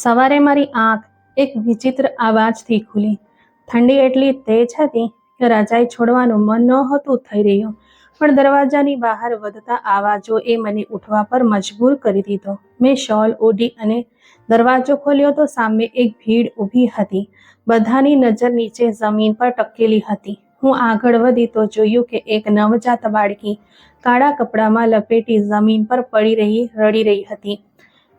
સવારે મારી આંખ એક વિચિત્ર અવાજથી ખુલી. ઠંડી એટલી તેજ હતી કે રજાઈ છોડવાનું મન નહોતું થઈ રહ્યું, પણ દરવાજાની બહાર વધતા અવાજોએ મને ઉઠવા પર મજબૂર કરી દીધો. મેં શોલ ઓઢી અને દરવાજો ખોલ્યો તો સામે એક ભીડ ઊભી હતી. બધાની નજર નીચે જમીન પર ટકેલી હતી. હું આગળ વધી તો જોયું કે એક નવજાત બાળકી કાળા કપડામાં લપેટી જમીન પર રડી રહી હતી.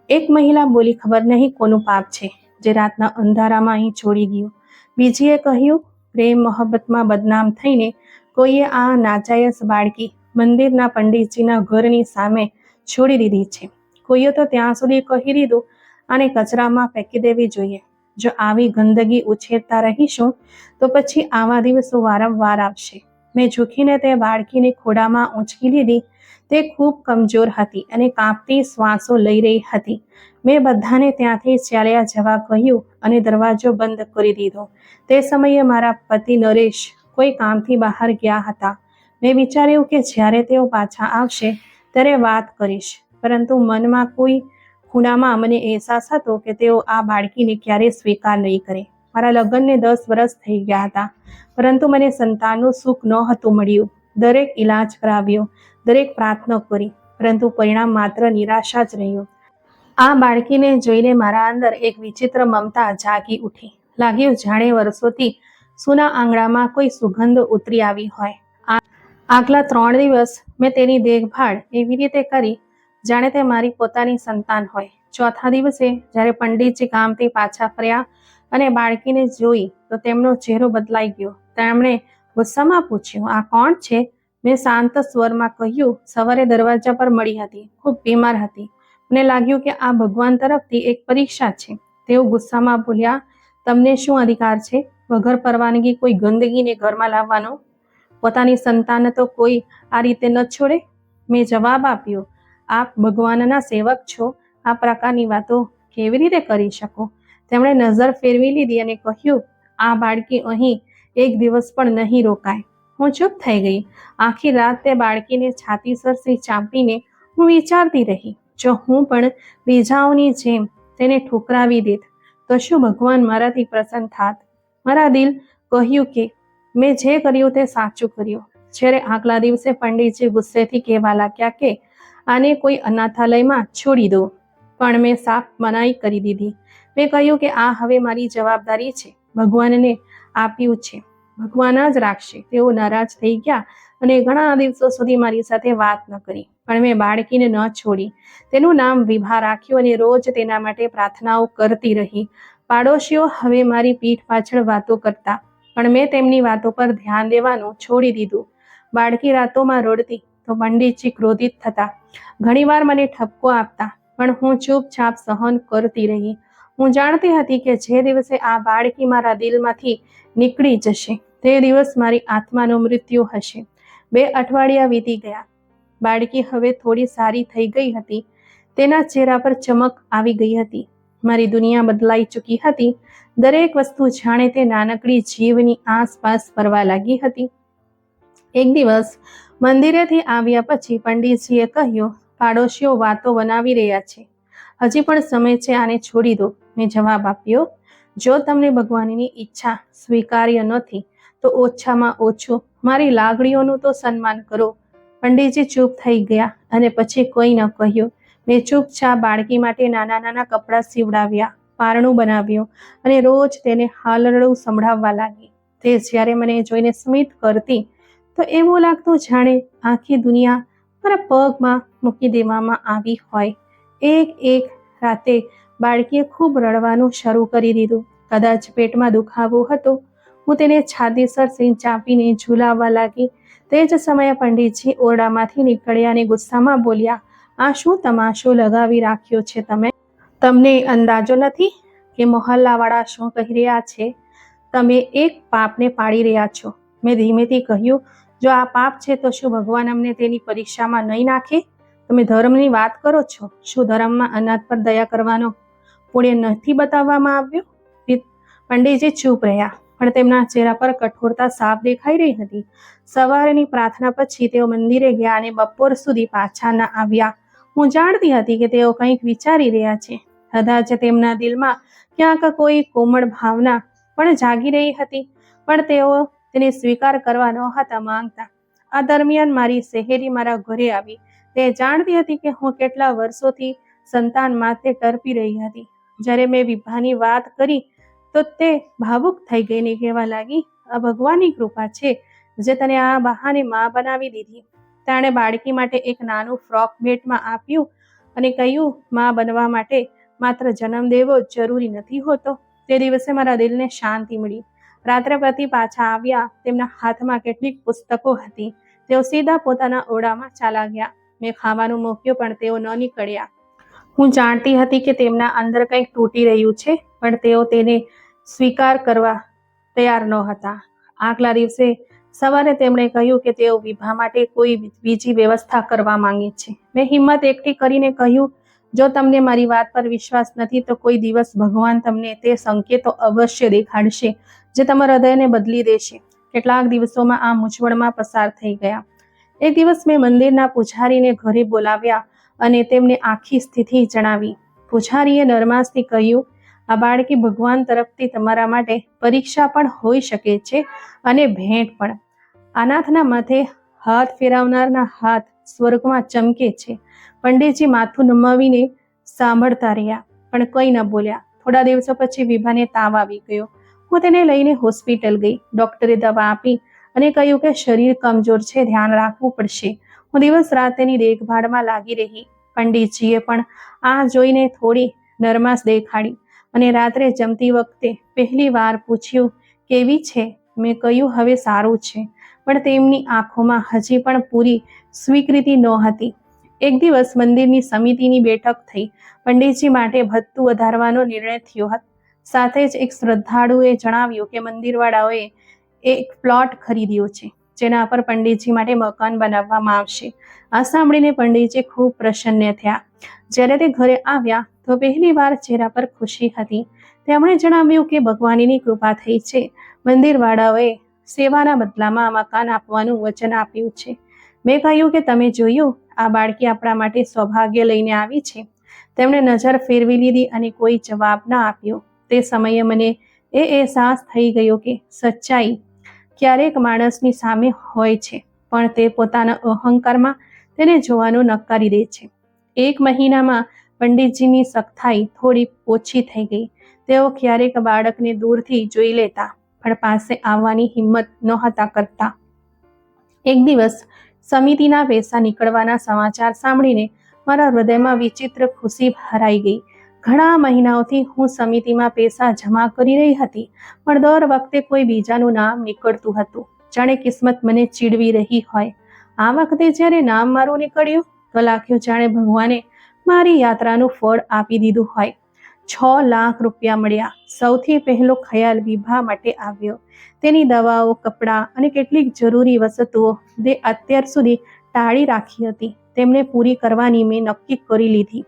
એક મહિલા બોલી, ખબર નહીં કોનું પાપ છે જે રાતના અંધારામાં અહીં છોડી ગયું. બીજીએ કહ્યું, પ્રેમ મોહબ્બતમાં બદનામ થઈને કોઈએ આ નાજાયસ બાળકી મંદિરના પંડિતજીના ઘરની સામે છોડી દીધી છે. કોઈએ તો ત્યાં સુધી કહી દીધું, આને કચરામાં ફેંકી દેવી જોઈએ. જો આવી ગંદકી ઉછેરતા રહીશું તો પછી આવા દિવસો વારંવાર આવશે. મેં ઝૂકીને તે બાળકીને ખોળામાં ઊંચકી લીધી. તે ખૂબ કમજોર હતી અને કાંપતી શ્વાસો લઈ રહી હતી. મેં બધાને ત્યાંથી ચાલ્યા જવા કહ્યું અને દરવાજો બંધ કરી દીધો. તે સમયે મારા પતિ નરેશ કોઈ કામથી બહાર ગયા હતા. મેં વિચાર્યું કે જ્યારે તેઓ પાછા આવશે ત્યારે વાત કરીશ, પરંતુ મનમાં કોઈ ખૂણામાં મને અહેસાસ હતો કે તેઓ આ બાળકીને ક્યારેય સ્વીકાર નહીં કરે. મારા લગ્નને 10 વર્ષ થઈ ગયા હતા, પરંતુ મને સંતાનનું સુખ નહોતું મળ્યું. દરેક ઈલાજ કરાવ્યો, દરેક પ્રાર્થના કરી, પરંતુ પરિણામ માત્ર નિરાશા જ રહ્યું. આ બાળકીને જોઈને મારા અંદર એક વિચિત્ર મમતા જાગી ઉઠી. લાગ્યું જાણે વર્ષોથી સૂના આંગણામાં કોઈ સુગંધ ઉતરી આવી હોય. આગલા 3 દિવસ મેં તેની દેખભાળ એવી રીતે કરી જાણે તે મારી પોતાની સંતાન હોય. ચોથા દિવસે જ્યારે પંડિતજી ગામથી પાછા ફર્યા અને બાળકીને જોઈ તો તેમનો ચહેરો બદલાઈ ગયો. તેમણે ગુસ્સામાં પૂછ્યું, આ કોણ છે? મેં શાંત સ્વરમાં કહ્યું, સવારે દરવાજા પર મળી હતી, ખૂબ બીમાર હતી. મને લાગ્યું કે આ ભગવાન તરફથી એક પરીક્ષા છે. તેઓ ગુસ્સામાં બોલ્યા, તમને શું અધિકાર છે વગર પરવાનગી કોઈ ગંદકીને ઘરમાં લાવવાનો? પોતાની સંતાન તો કોઈ આ રીતે ન છોડે. મેં જવાબ આપ્યો, આપ ભગવાનના સેવક છો, આ પ્રકારની વાતો કેવી રીતે કરી શકો? તેમણે નજર ફેરવી લીધી અને કહ્યું, આ બાળકી અહીં એક દિવસ પણ નહીં રોકાય. હું ચૂપ થઈ ગઈ. આખી રાત તે બાળકીને છાતી સરથી ચાંપીને હું વિચારતી રહી, જો હું પણ બીજાઓની જેમ તેને ઠુકરાવી દેત તો શું ભગવાન મારાથી પ્રસન્ન થાત? મારા દિલ કહ્યું કે મેં જે કર્યું તે સાચું કર્યું. જ્યારે આગલા દિવસે પંડિતજી ગુસ્સેથી કહેવા લાગ્યા કે આને કોઈ અનાથાલયમાં છોડી દો, પણ મેં સાફ મનાઈ કરી દીધી. મેં કહ્યું કે આ હવે મારી જવાબદારી છે. ભગવાનને આપ્યું છે, ભગવાન જ રાખશે. તેઓ નારાજ થઈ ગયા અને ઘણા દિવસો સુધી મારી સાથે વાત ન કરી, પણ મેં બાળકીને ન છોડી. તેનું નામ વિભા રાખ્યું અને રોજ તેના માટે પ્રાર્થનાઓ કરતી રહી. પાડોશીઓ હવે મારી પીઠ પાછળ વાતો કરતા, પણ મેં તેમની વાતો પર ધ્યાન દેવાનું છોડી દીધું. બાળકી રાતોમાં રડતી તો પંડિતજી ક્રોધિત થતા. ઘણીવાર મને ઠપકો આપતા, પણ હું ચૂપચાપ સહન કરતી રહી. હું જાણતી હતી કે જે દિવસે આ બાળકી મારા દિલમાંથી નીકળી જશે તે દિવસ મારી આત્માનું મૃત્યુ હશે. 2 અઠવાડિયા વીતી ગયા. બાળકી હવે થોડી સારી થઈ ગઈ હતી. તેના ચહેરા પર ચમક આવી ગઈ હતી. મારી દુનિયા બદલાઈ ચૂકી હતી. દરેક વસ્તુ જાણે તે નાનકડી જીવની આસપાસ ફરવા લાગી હતી. એક દિવસ મંદિરેથી આવ્યા પછી પંડિતજીએ કહ્યું, પાડોશીઓ વાતો બનાવી રહ્યા છે, હજી પણ સમય છે, આને છોડી દો. મેં જવાબ આપ્યો, જો તમને ભગવાનની ઈચ્છા સ્વીકાર્ય નથી તો ઓછામાં ઓછું મારી લાગણીઓનું તો સન્માન કરો. પંડિતજી ચૂપ થઈ ગયા અને પછી કોઈ ન કહ્યું. મેં ચૂપચાપ બાળકી માટે નાના નાના કપડાં સીવડાવ્યા, પારણું બનાવ્યું અને રોજ તેને હાલરડું સંભળાવવા લાગી. તે જ્યારે મને જોઈને સ્મિત કરતી તો એવું લાગતું જાણે આખી દુનિયા મારા પગમાં મૂકી દેવામાં આવી હોય. એક રાતે બાળકીએ ખૂબ રડવાનું શરૂ કરી દીધું. કદાચ પેટમાં દુખાવો હતો. હું તેને છાતી સરથી ચાંપીને ઝૂલાવવા લાગી. તે જ સમયે પંડિતજી ઓરડામાંથી નીકળ્યા અને ગુસ્સામાં બોલ્યા, આ શું તમાશો લગાવી રાખ્યો છે તમે? તમને અંદાજો નથી કે મોહલ્લાવાળા શું કહી રહ્યા છે? તમે એક પાપને પાડી રહ્યા છો. મેં ધીમેથી કહ્યું, જો આ પાપ છે તો શું ભગવાન અમને તેની પરીક્ષામાં નહીં નાખે? તમે ધર્મની વાત કરો છો, શું ધર્મમાં અનાથ પર દયા કરવાનો પુણ્ય નથી બતાવવામાં આવ્યું? પંડિતજી ચૂપ રહ્યા, પણ તેમના ચહેરા પર કઠોરતા સાફ દેખાઈ રહી હતી. સવારની પ્રાર્થના પછી તેઓ મંદિરે ગયા અને બપોર સુધી પાછા ન આવ્યા. હું જાણતી હતી કે તેઓ કંઈક વિચારી રહ્યા છે. કદાચ તેમના દિલમાં ક્યાંક કોઈ કોમળ ભાવના પણ જાગી રહી હતી, પણ તેઓ તેને સ્વીકાર કરવા નહોતા માંગતા. આ દરમિયાન મારી સહેરી મારા ઘરે આવી. તે જાણતી હતી કે હું કેટલા વર્ષોથી સંતાન માટે તડપી રહી હતી. જ્યારે મેં વિભાની વાત કરી તો તે ભાવુક થઈ ગઈને કહેવા લાગી, આ ભગવાનની કૃપા છે જે તને આ બહાને માં બનાવી દીધી. તેણે બાળકી માટે એક નાનું ફ્રોક ભેટમાં આપ્યું અને કહ્યું, માં બનવા માટે માત્ર જન્મ દેવો જરૂરી નથી હોતો. તે દિવસે મારા દિલને શાંતિ મળી. રાત્રે પતિ પાછા આવ્યા. તેમના હાથમાં કેટલીક પુસ્તકો હતી. તેઓ સીધા પોતાના ઓરડામાં ચાલા ગયા. મેં ખાવાનું મૂક્યું પણ તેઓ ન નીકળ્યા. હું જાણતી હતી કે તેમના અંદર કંઈક તૂટી રહ્યું છે, પણ તેઓ તેને સ્વીકાર કરવા તૈયાર નહોતા. આગલા દિવસે સવારે તેમણે કહ્યું કે તેઓ વિભા માટે કોઈ બીજી વ્યવસ્થા કરવા માંગે છે. મેં હિંમત એકઠી કરીને કહ્યું, જો તમને મારી વાત પર વિશ્વાસ નથી તો કોઈ દિવસ ભગવાન તમને તે સંકેતો અવશ્ય દેખાડશે જે તમારા હૃદયને બદલી દેશે. કેટલાક દિવસોમાં આ મૂંઝવણમાં પસાર થઈ ગયા. એક દિવસ મેં મંદિરના પૂજારીને ઘરે બોલાવ્યા અને તેમને આખી સ્થિતિ જણાવી. પૂજારીએ નરમાશથી કહ્યું, આ બાળકી ભગવાન તરફથી તમારા માટે પરીક્ષા પણ હોઈ શકે છે અને ભેટ પણ. અનાથના માથે હાથ ફેરવનારના હાથ સ્વર્ગમાં ચમકે છે. પંડિતજી માથું નમાવીને સાંભળતા રહ્યા, પણ કંઈ ન બોલ્યા. થોડા દિવસો પછી વિભાને તાવ આવી ગયો. હું તેને લઈને હોસ્પિટલ ગઈ. ડોક્ટરે દવા આપી અને કહ્યું કે શરીર કમજોર છે, ધ્યાન રાખવું પડશે. હું દિવસ રાત તેની દેખભાળમાં લાગી રહી. પંડિતજીએ પણ આ જોઈને થોડી નરમાશ દેખાડી અને રાત્રે જમતી વખતે પહેલી વાર પૂછ્યું, કેવી છે? મેં કહ્યું, હવે સારું છે, પણ તેમની આંખોમાં હજી પણ પૂરી સ્વીકૃતિ નહોતી. એક દિવસ મંદિરની સમિતિની બેઠક થઈ. પંડિતજી માટે ભથ્થું વધારવાનો નિર્ણય થયો હતો. સાથે જ એક શ્રદ્ધાળુએ જણાવ્યું કે મંદિરવાળાઓએ એક પ્લોટ ખરીદ્યો છે જેના પર પંડિતજી માટે મકાન બનાવવામાં આવશે. આ સાંભળીને પંડિતજી ખૂબ પ્રસન્ન થયા. જ્યારે તે ઘરે આવ્યા તો પહેલી વાર ચહેરા પર ખુશી હતી. તેમણે જણાવ્યું કે ભગવાનની કૃપા થઈ છે. મંદિરવાળાઓએ સેવાના બદલામાં મકાન આપવાનું વચન આપ્યું છે. મેં કહ્યું કે તમે જોયું, આ બાળકી આપણા માટે સૌભાગ્ય લઈને આવી છે. તેમણે નજર ફેરવી લીધી અને કોઈ જવાબ ન આપ્યો. તે સમયે મને એ અહેસાસ થઈ ગયો કે સચ્ચાઈ ક્યારેક માણસની સામે હોય છે, પણ તે પોતાના અહંકારમાં તેને જોવાનું નકારી દે છે. 1 મહિનામાં પંડિતજીની સખ્તાઈ થોડી ઓછી થઈ ગઈ. તેઓ ક્યારેક બાળકને દૂરથી જોઈ લેતા, પણ પાસે આવવાની હિંમત નહોતા કરતા. એક દિવસ સમિતિના પૈસા નીકળવાના સમાચાર સાંભળીને મારા હૃદયમાં વિચિત્ર ખુશી ભરાઈ ગઈ. ઘણા મહિનાઓથી હું સમિતિમાં પૈસા જમા કરી રહી હતી, પણ દર વખતે કોઈ બીજાનું નામ નીકળતું હતું, જાણે કિસ્મત મને ચીડવી રહી હોય. આ વખતે જ્યારે નામ મારું નીકળ્યું તો લાગ્યું જાણે ભગવાને મારી યાત્રાનું ફળ આપી દીધું હોય. 6 લાખ રૂપિયા મળ્યા. સૌથી પહેલો ખ્યાલ વિભા માટે આવ્યો. તેની દવાઓ, કપડાં અને કેટલીક જરૂરી વસ્તુઓ તે અત્યાર સુધી ટાળી રાખી હતી, તેમને પૂરી કરવાની મેં નક્કી કરી લીધી.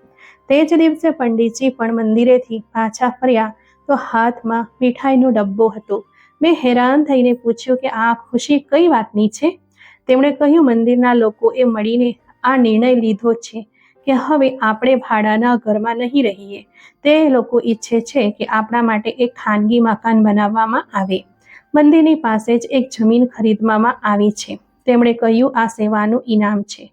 તે જ દિવસે પંડિતજી પણ મંદિરેથી પાછા ફર્યા તો હાથમાં મીઠાઈનો ડબ્બો હતો. મેં હેરાન થઈને પૂછ્યું કે આ ખુશી કઈ વાતની છે? તેમણે કહ્યું, મંદિરના લોકોએ મળીને આ નિર્ણય લીધો છે કે હવે આપણે ભાડાના ઘરમાં નહીં રહીએ. તે લોકો ઈચ્છે છે કે આપણા માટે એક ખાનગી મકાન બનાવવામાં આવે. મંદિરની પાસે જ એક જમીન ખરીદવામાં આવી છે. તેમણે કહ્યું, આ સેવાનું ઇનામ છે.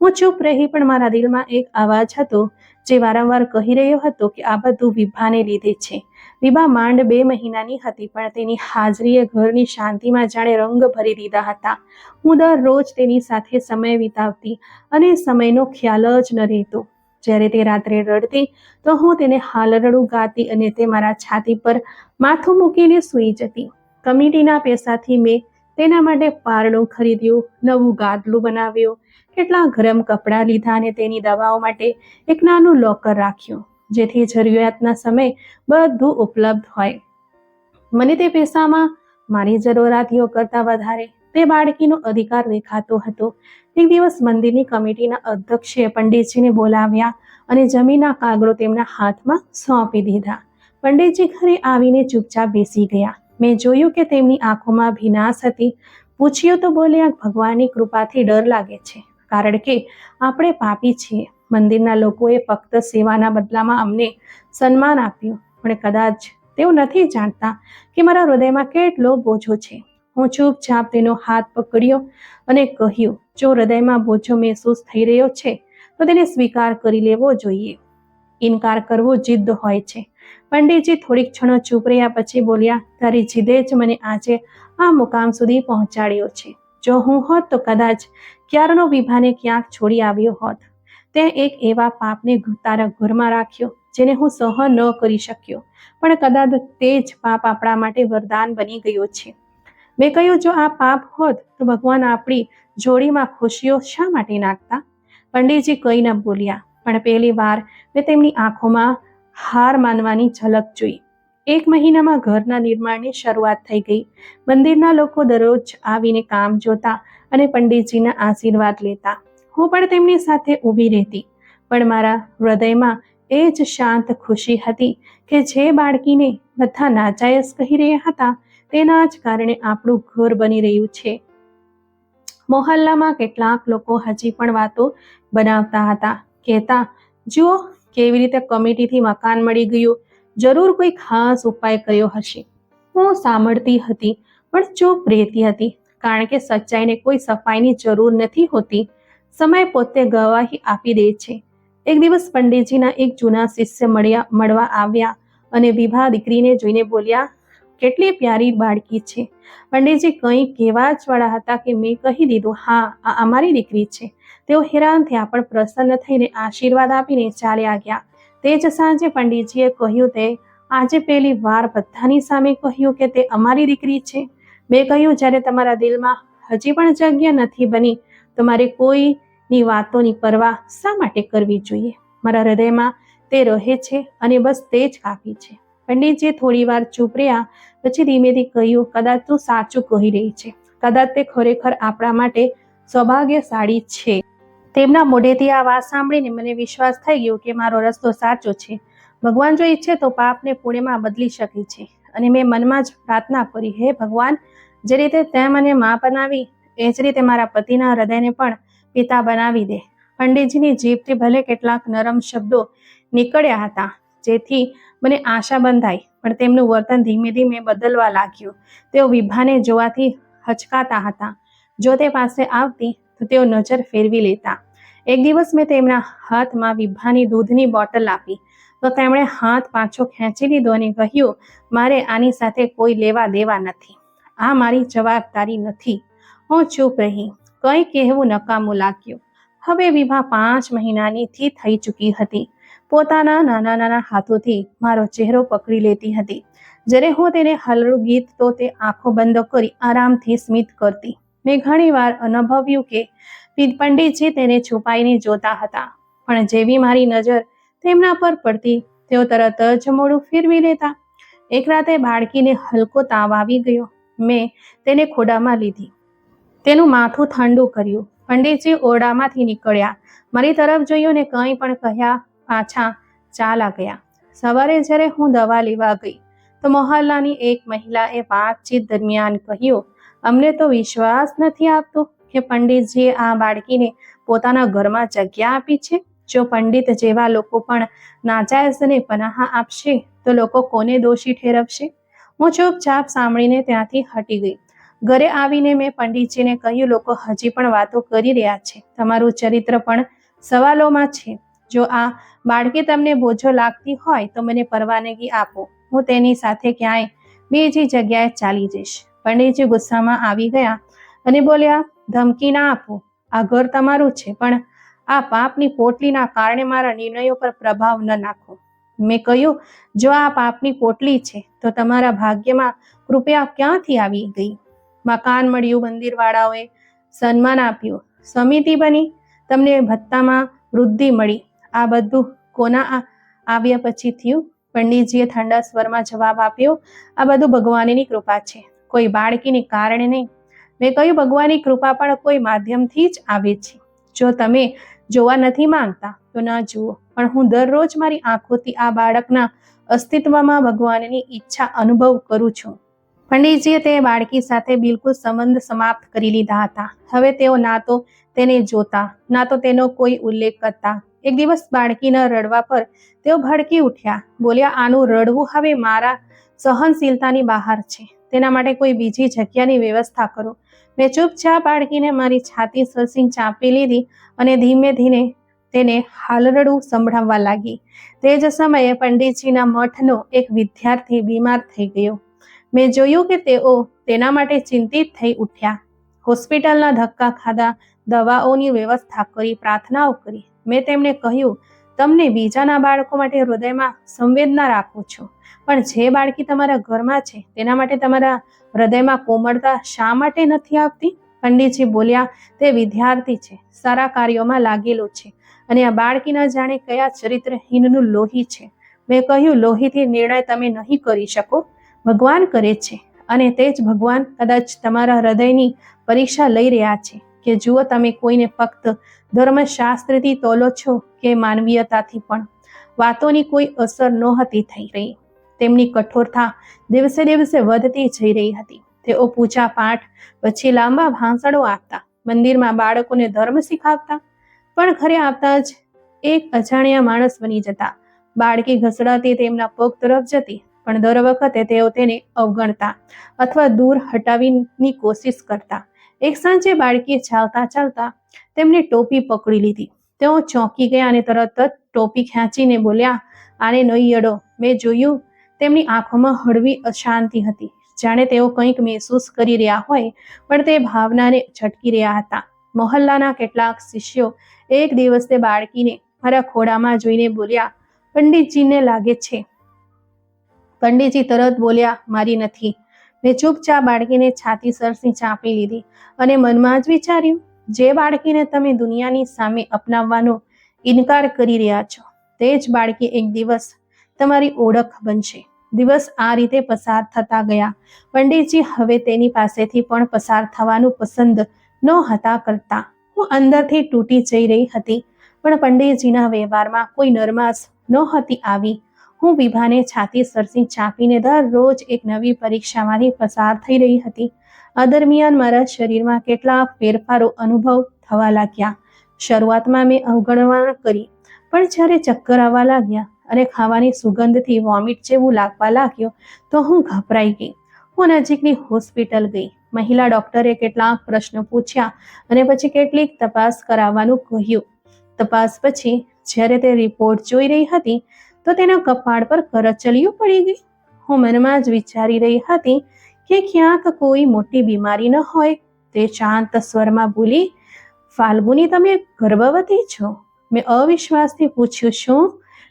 હું ચૂપ રહી, પણ મારા દિલમાં એક અવાજ હતો જે વારંવાર કહી રહ્યો હતો કે આ બધું વિભાને લીધે છે. વિભા માંડ 2 મહિનાની હતી, પણ તેની હાજરીએ ઘરની શાંતિમાં જાણે રંગ ભરી દીધા હતા. હું દરરોજ તેની સાથે સમય વિતાવતી અને સમયનો ખ્યાલ જ ન રહેતો. જ્યારે તે રાત્રે રડતી તો હું તેને હાલરડું ગાતી અને તે મારા છાતી પર માથું મૂકીને સૂઈ જતી. કમિટીના પૈસાથી મેં તેના માટે પારણું ખરીદ્યું, નવું ગાદલું બનાવ્યું, કેટલાક ગરમ કપડાં લીધા અને તેની દવાઓ માટે એક નાનું લોકર રાખ્યું, જેથી જરૂરિયાતના સમયે બધું ઉપલબ્ધ હોય. મને તે પૈસામાં મારી જરૂરિયાતો કરતાં વધારે તે બાળકીનો અધિકાર દેખાતો હતો. એક દિવસ મંદિરની કમિટીના અધ્યક્ષે પંડિતજીને બોલાવ્યા અને જમીનના કાગળો તેમના હાથમાં સોંપી દીધા. પંડિતજી ઘરે આવીને ચૂપચાપ બેસી ગયા. મેં જોયું કે તેમની આંખોમાં ભીનાશ હતી. પૂછ્યું તો બોલ્યા, ભગવાનની કૃપાથી ડર લાગે છે. કારણ કે આપણે પાપી છીએ. મંદિરના લોકોએ ફક્ત સેવાના બદલામાં અમને સન્માન આપ્યું, પણ કદાચ તેઓ નથી જાણતા કે મારા હૃદયમાં કેટલો બોજો છે. હું ચૂપચાપ તેનો હાથ પકડ્યો અને કહ્યું, જો હૃદયમાં બોજો મહેસૂસ થઈ રહ્યો છે તો તેને સ્વીકાર કરી લેવો જોઈએ. ઇનકાર કરવો જિદ્દ હોય છે. પંડિતજી થોડીક ક્ષણો ચૂપ રહ્યા પછી બોલ્યા, તારી જીદે જ મને આજે આ મુકામ સુધી પહોંચાડ્યો છે. જો હું હોત તો કદાચ ક્યારનો વિભાને ક્યાંક છોડી આવ્યો હોત. તે એક એવા પાપને તારા ઘરમાં રાખ્યો જેને હું સહન ન કરી શક્યો, પણ કદાચ તે જ પાપ આપણા માટે વરદાન બની ગયો છે. મેં કહ્યું, જો આ પાપ હોત તો ભગવાન આપણી જોડીમાં ખુશીઓ શા માટે નાખતા? પંડિતજી કંઈ ન બોલ્યા, પણ પહેલી વાર મેં તેમની આંખોમાં હાર માનવાની ઝલક જોઈ. 1 મહિનામાં ઘરના નિર્માણની શરૂઆત થઈ ગઈ. મંદિરના લોકો દરરોજ આવીને કામ જોતા અને પંડિતજીના આશીર્વાદ લેતા. હું પણ તેમની સાથે ઊભી રહેતી, પણ મારા હૃદયમાં એ જ શાંત ખુશી હતી કે જે બાળકીને બધા નાજાયઝ કહી રહ્યા હતા તેના જ કારણે આપણું ઘર બની રહ્યું છે. મોહલ્લામાં કેટલાક લોકો હજી પણ વાતો બનાવતા હતા, કહેતા, જુઓ કેવી રીતે કમિટીથી મકાન મળી ગયું, જરૂર કોઈ ખાસ ઉપાય કર્યો હશે. હું સાંભળતી હતી પણ ચૂપ રહેતી હતી, કારણ કે સચ્ચાઈને કોઈ સફાઈની જરૂર નથી હોતી. સમય પોતે ગવાહી આપી દે છે. એક દિવસ પંડિતજીના એક જૂના શિષ્ય મળવા આવ્યા અને વિભા દીકરીને જોઈને બોલ્યા, કેટલી પ્યારી બાળકી છે. પંડિતજી કંઈ કહેવા જ વાળા હતા કે મેં કહી દીધું, હા, આ અમારી દીકરી છે. તેઓ હેરાન થયા પણ પ્રસન્ન થઈને આશીર્વાદ આપીને ચાલ્યા ગયા. તે જ સાંજે પંડિતજીએ કહ્યું, તે આજે પહેલી વાર બધાની સામે કહ્યું કે તે અમારી દીકરી છે. મેં કહ્યું, જ્યારે તમારા દિલમાં હજી પણ જગ્યા નથી બની તો મારે કોઈની વાતોની પરવા શા માટે કરવી જોઈએ? મારા હૃદયમાં તે રહે છે અને બસ તે જ કાફી છે. પંડિતજીએ થોડી વાર ચૂપ રહ્યા પછી ધીમેથી કહ્યું, કદાચ તું સાચું કહી રહી છે. કદાચ તે ખરેખર આપણા માટે સૌભાગ્યશાળી છે. તેમના મોઢેથી આ વાત સાંભળીને મને વિશ્વાસ થઈ ગયો કે મારો રસ્તો સાચો છે. ભગવાન જો ઈચ્છે તો પાપને પુણ્યમાં બદલી શકે છે. અને મેં મનમાં જ પ્રાર્થના કરી, હે ભગવાન, જે રીતે તે મને મા બનાવી એ જ રીતે મારા પતિના હૃદયને પણ પિતા બનાવી દે. પંડિતજીની જીભથી ભલે કેટલાક નરમ શબ્દો નીકળ્યા હતા જેથી મને આશા બંધાઈ, પણ તેમનું વર્તન ધીમે ધીમે બદલવા લાગ્યું. તેઓ વિભાને જોવાથી હચકાતા હતા. જો તે પાસે આવતી તો તેઓ નજર ફેરવી લેતા. એક દિવસ મેં તેમના હાથમાં વિભાની દૂધની બોટલ આપી તો તેમણે હાથ પાછો ખેંચી લીધો અને કહ્યું, મારે આની સાથે કોઈ લેવા દેવા નથી. આ મારી જવાબદારી નથી. હું ચૂપ રહી. કંઈ કહેવું નકામું લાગ્યું. હવે વિભા 5 મહિનાની થઈ ચૂકી હતી. પોતાના નાના નાના હાથોથી મારો ચહેરો પકડી લેતી હતી. જ્યારે હું તેને હલવું ગીત તો તે આંખો બંધ કરી આરામથી સ્મિત કરતી. મેં ઘણી વાર અનુભવ્યું કે પંડિતજી તેને છુપાઈને જોતા હતા, પણ જેવી મારી નજર તેમના પર પડતી તેઓ તરત જ મોઢું ફેરવી લેતા. એક રાતે બાળકીને હલકો તાવ આવી ગયો. મેં તેને ખોળામાં લીધી, તેનું માથું ઠંડુ કર્યું. પંડિતજી ઓરડામાંથી નીકળ્યા, મારી તરફ જોયું ને કંઈ પણ કહ્યા પાછા ચાલા ગયા. સવારે જ્યારે હું દવા લેવા ગઈ તો મોહલ્લાની એક મહિલાએ વાતચીત દરમિયાન કહ્યું, અમને તો વિશ્વાસ નથી આવતો કે પંડિતજીએ આ બાળકીને પોતાના ઘરમાં જગ્યા આપી છે. જો પંડિત જેવા લોકો પણ નાજાયઝને પનાહ આપશે તો લોકો કોને દોષી ઠેરવશે? હું ચૂપચાપ સાંભળીને ત્યાંથી હટી ગઈ. ઘરે આવીને મેં પંડિતજીને કહ્યું, લોકો હજી પણ વાતો કરી રહ્યા છે. તમારું ચરિત્ર પણ સવાલોમાં છે. જો આ બાળકી તમને બોજો લાગતી હોય તો મને પરવાનગી આપો. હું તેની સાથે ક્યાંય બીજી જગ્યાએ ચાલી જઈશ. પંડિતજી ગુસ્સામાં આવી ગયા અને બોલ્યા, ધમકી ના આપો. આ ઘર તમારું છે, પણ આ પાપની પોટલીના કારણે મારા નિર્ણયો પર પ્રભાવ ન નાખો. મેં કહ્યું, જો આ પાપની પોટલી છે તો તમારા ભાગ્યમાં કૃપા ક્યાંથી આવી ગઈ? મકાન મળ્યું, મંદિરવાળાઓએ સન્માન આપ્યું, સમિતિ બની, તમને ભત્તામાં વૃદ્ધિ મળી. આ બધું કોના આવ્યા પછી થયું? પંડિતજીએ ઠંડા સ્વરમાં જવાબ આપ્યો, આ બધું ભગવાનની કૃપા છે, કોઈ બાળકીને કારણે નહીં. મેં કહ્યું, ભગવાનની કૃપા પણ કોઈ માધ્યમથી જ આવે છે. જો તમે જોવા નથી માંગતા તો ન જુઓ, પણ હું દરરોજ મારી આંખોથી આ બાળકના અસ્તિત્વમાં ભગવાનની ઈચ્છા અનુભવ કરું છું. પંડિતજીએ તે બાળકી સાથે બિલકુલ સંબંધ સમાપ્ત કરી લીધા હતા. હવે તેઓ ના તો તેને જોતા, ના તો તેનો કોઈ ઉલ્લેખ કરતા. એક દિવસ બાળકીના રડવા પર તેઓ ભડકી ઉઠ્યા. બોલ્યા, આનું રડવું હવે મારા સહનશીલતાની બહાર છે. તેના માટે કોઈ બીજી જગ્યાની વ્યવસ્થા કરો. મેં ચૂપચાપ બાળકીને મારી છાતી સરસી ચાંપી લીધી અને ધીમે ધીમે તેને હાલરડું સંભળાવવા લાગી. તે જ સમયે પંડિતજીના મઠનો એક વિદ્યાર્થી બીમાર થઈ ગયો. મેં જોયું કે તેઓ તેના માટે ચિંતિત થઈ ઉઠ્યા. હોસ્પિટલના ધક્કા ખાધા, દવાઓની વ્યવસ્થા કરી, પ્રાર્થનાઓ કરી. મેં તેમને કહ્યું, તમને બીજાના બાળકો માટે હૃદયમાં સંવેદના રાખો છો, પણ જે બાળકી તમારા ઘરમાં છે તેના માટે તમારા હૃદયમાં કોમળતા શા માટે નથી આવતી? પંડિતજી બોલ્યા, તે વિદ્યાર્થી છે, સારા કાર્યોમાં લાગેલો છે, અને આ બાળકી ન જાણે કયા ચરિત્રહીનનું લોહી છે. મેં કહ્યું, લોહીથી નિર્ણય તમે નહીં કરી શકો, ભગવાન કરે છે, અને તે જ ભગવાન કદાચ તમારા હૃદયની પરીક્ષા લઈ રહ્યા છે કે જુઓ તમે કોઈને ફક્ત ધર્મશાસ્ત્રથી તોલો છો કે માનવીયતાથી. પણ વાતોની કોઈ અસર નહોતી થઈ રહી. તેમની કઠોરતા દિવસે દિવસે વધતી જઈ રહી હતી. તેઓ પૂજા પાઠ પછી લાંબા ભાષણો આપતા, મંદિરમાં બાળકોને ધર્મ શીખવતા, પણ ઘરે આવતા જ એક અજાણ્યા માણસ બની જતા. બાળકી ઘસડાતી તેમના પગ તરફ જતી, પણ દર વખતે તેઓ તેને અવગણતા અથવા દૂર હટાવવાની કોશિશ કરતા. એક સાંજે બાળકીએ ચાલતા ચાલતા તેમની ટોપી પકડી લીધી. તેઓ ચોંકી ગયા અને તરત જ ટોપી ખેંચીને બોલ્યા, આને નહીં અડો. મેં જોયું, તેમની આંખોમાં હળવી અશાંતિ હતી, જાણે તેઓ કંઈક મહેસૂસ કરી રહ્યા હોય, પણ તે ભાવનાને ઝટકી રહ્યા હતા. મોહલ્લાના કેટલાક શિષ્યો એક દિવસ તે બાળકીને મારા ખોળામાં જોઈને બોલ્યા, પંડિતજીને લાગે છે. પંડિતજી તરત બોલ્યા, મારી નથી. મેં ચૂપચાપ બાળકીને છાતી સરસી ચાંપી લીધી અને મનમાં જ વિચાર્યું, જે બાળકીને તમે દુનિયાની સામે અપનાવવાનો ઇનકાર કરી રહ્યા છો, તે જ બાળકી એક દિવસ તમારી ઓળખ બનશે. દિવસ આ રીતે પસાર થતા ગયા. પંડિતજી હવે તેની પાસેથી પણ પસાર થવાનું પસંદ નહોતા કરતા. હું અંદરથી તૂટી જઈ રહી હતી, પણ પંડિતજીના વ્યવહારમાં કોઈ નરમાશ નહોતી આવી. હું વિભાને છાતી સરસી ચાંપીને દરરોજ એક નવી પરીક્ષામાંથી પસાર થઈ રહી હતી. આ દરમિયાન મારા શરીરમાં કેટલાક ફેરફારો અનુભવ થવા લાગ્યા. શરૂઆતમાં મેં અવગણના કરી, પણ જ્યારે ચક્કર આવવા લાગ્યા અને ખાવાની સુગંધથી વોમિટ જેવું લાગવા લાગ્યું તો હું ગભરાઈ ગઈ. હું નજીકની હોસ્પિટલ ગઈ. મહિલા ડોક્ટરે કેટલાક પ્રશ્નો પૂછ્યા અને પછી કેટલીક તપાસ કરાવવાનું કહ્યું. તપાસ પછી જ્યારે તે રિપોર્ટ જોઈ રહી હતી તો તેના કપાળ પર કરચલીઓ પડી ગઈ. હું મનમાં જ વિચારી રહી હતી કે ક્યાંક કોઈ મોટી બીમારી ન હોય. તે શાંત સ્વરમાં બોલી, ફાલ્ગુની, તમે ગર્ભવતી છો? મેં અવિશ્વાસથી પૂછ્યું, શું?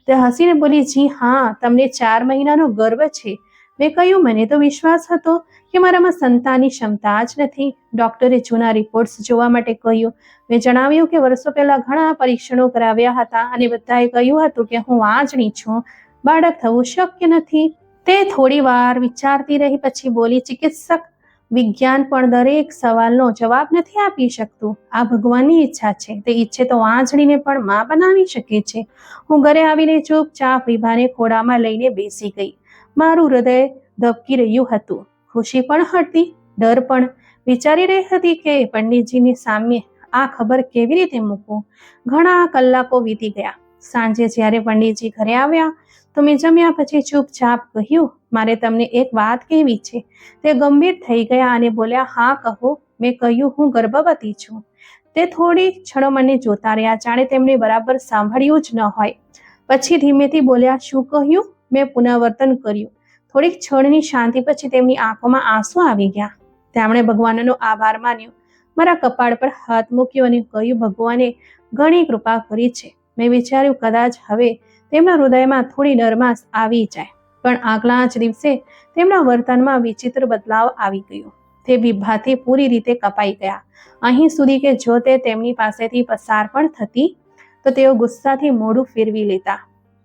તે હસીને બોલી, જી હા, તમને 4 મહિનાનો ગર્ભ છે. મેં કહ્યું, મને તો વિશ્વાસ હતો કે મારામાં સંતાનની ક્ષમતા જ નથી. ડોક્ટરે જૂના રિપોર્ટ્સ જોવા માટે કહ્યું. મેં જણાવ્યું કે વર્ષો પહેલા ઘણા પરીક્ષણો કરાવ્યા હતા અને બધાએ કહ્યું હતું કે હું વાંજણી છું, બાળક થવું શક્ય નથી. તે થોડી વાર વિચારતી રહી, પછી બોલી, ચિકિત્સક વિજ્ઞાન પણ દરેક સવાલનો જવાબ નથી આપી શકતું. આ ભગવાનની ઈચ્છા છે. તે ઈચ્છે તો વાંજણીને પણ માં બનાવી શકે છે. હું ઘરે આવીને ચૂપચાપ વિભાને ખોળામાં લઈને બેસી ગઈ. મારું હૃદય ધબકી રહ્યું હતું, ખુશી પણ હતી, ડર પણ. વિચારી રહી હતી કે પંડિતજીની સામે આ ખબર કેવી રીતે મૂકું. ઘણા કલાકો વીતી ગયા. સાંજે જ્યારે પંડિતજી ઘરે આવ્યા તો મેં જમ્યા પછી ચૂપચાપ કહ્યું, મારે તમને એક વાત કહેવી છે. તે ગંભીર થઈ ગયા અને બોલ્યા, હા કહો. મેં કહ્યું, હું ગર્ભવતી છું. તે થોડી ક્ષણો મને જોતા રહ્યા, જાણે તેમણે બરાબર સાંભળ્યું જ ન હોય. પછી ધીમેથી બોલ્યા, શું કહ્યું? મેં પુનરાવર્તન કર્યું. થોડીક ક્ષણની શાંતિ પછી તેમની આંખોમાં આંસુ આવી ગયા. તેમણે ભગવાનનો આભાર માન્યો, મારા કપાળ પર હાથ મૂક્યો અને કહ્યું, ભગવાને ઘણી કૃપા કરી છે. મેં વિચાર્યું, કદાચ હવે તેમના હૃદયમાં થોડી નરમાશ આવી જાય. પણ આગલા જ દિવસે તેમના વર્તનમાં વિચિત્ર બદલાવ આવી ગયો. તે વિભાથી પૂરી રીતે કપાઈ ગયા. અહીં સુધી કે જો તે તેમની પાસેથી પસાર પણ થતી તો તેઓ ગુસ્સાથી મોઢું ફેરવી લેતા.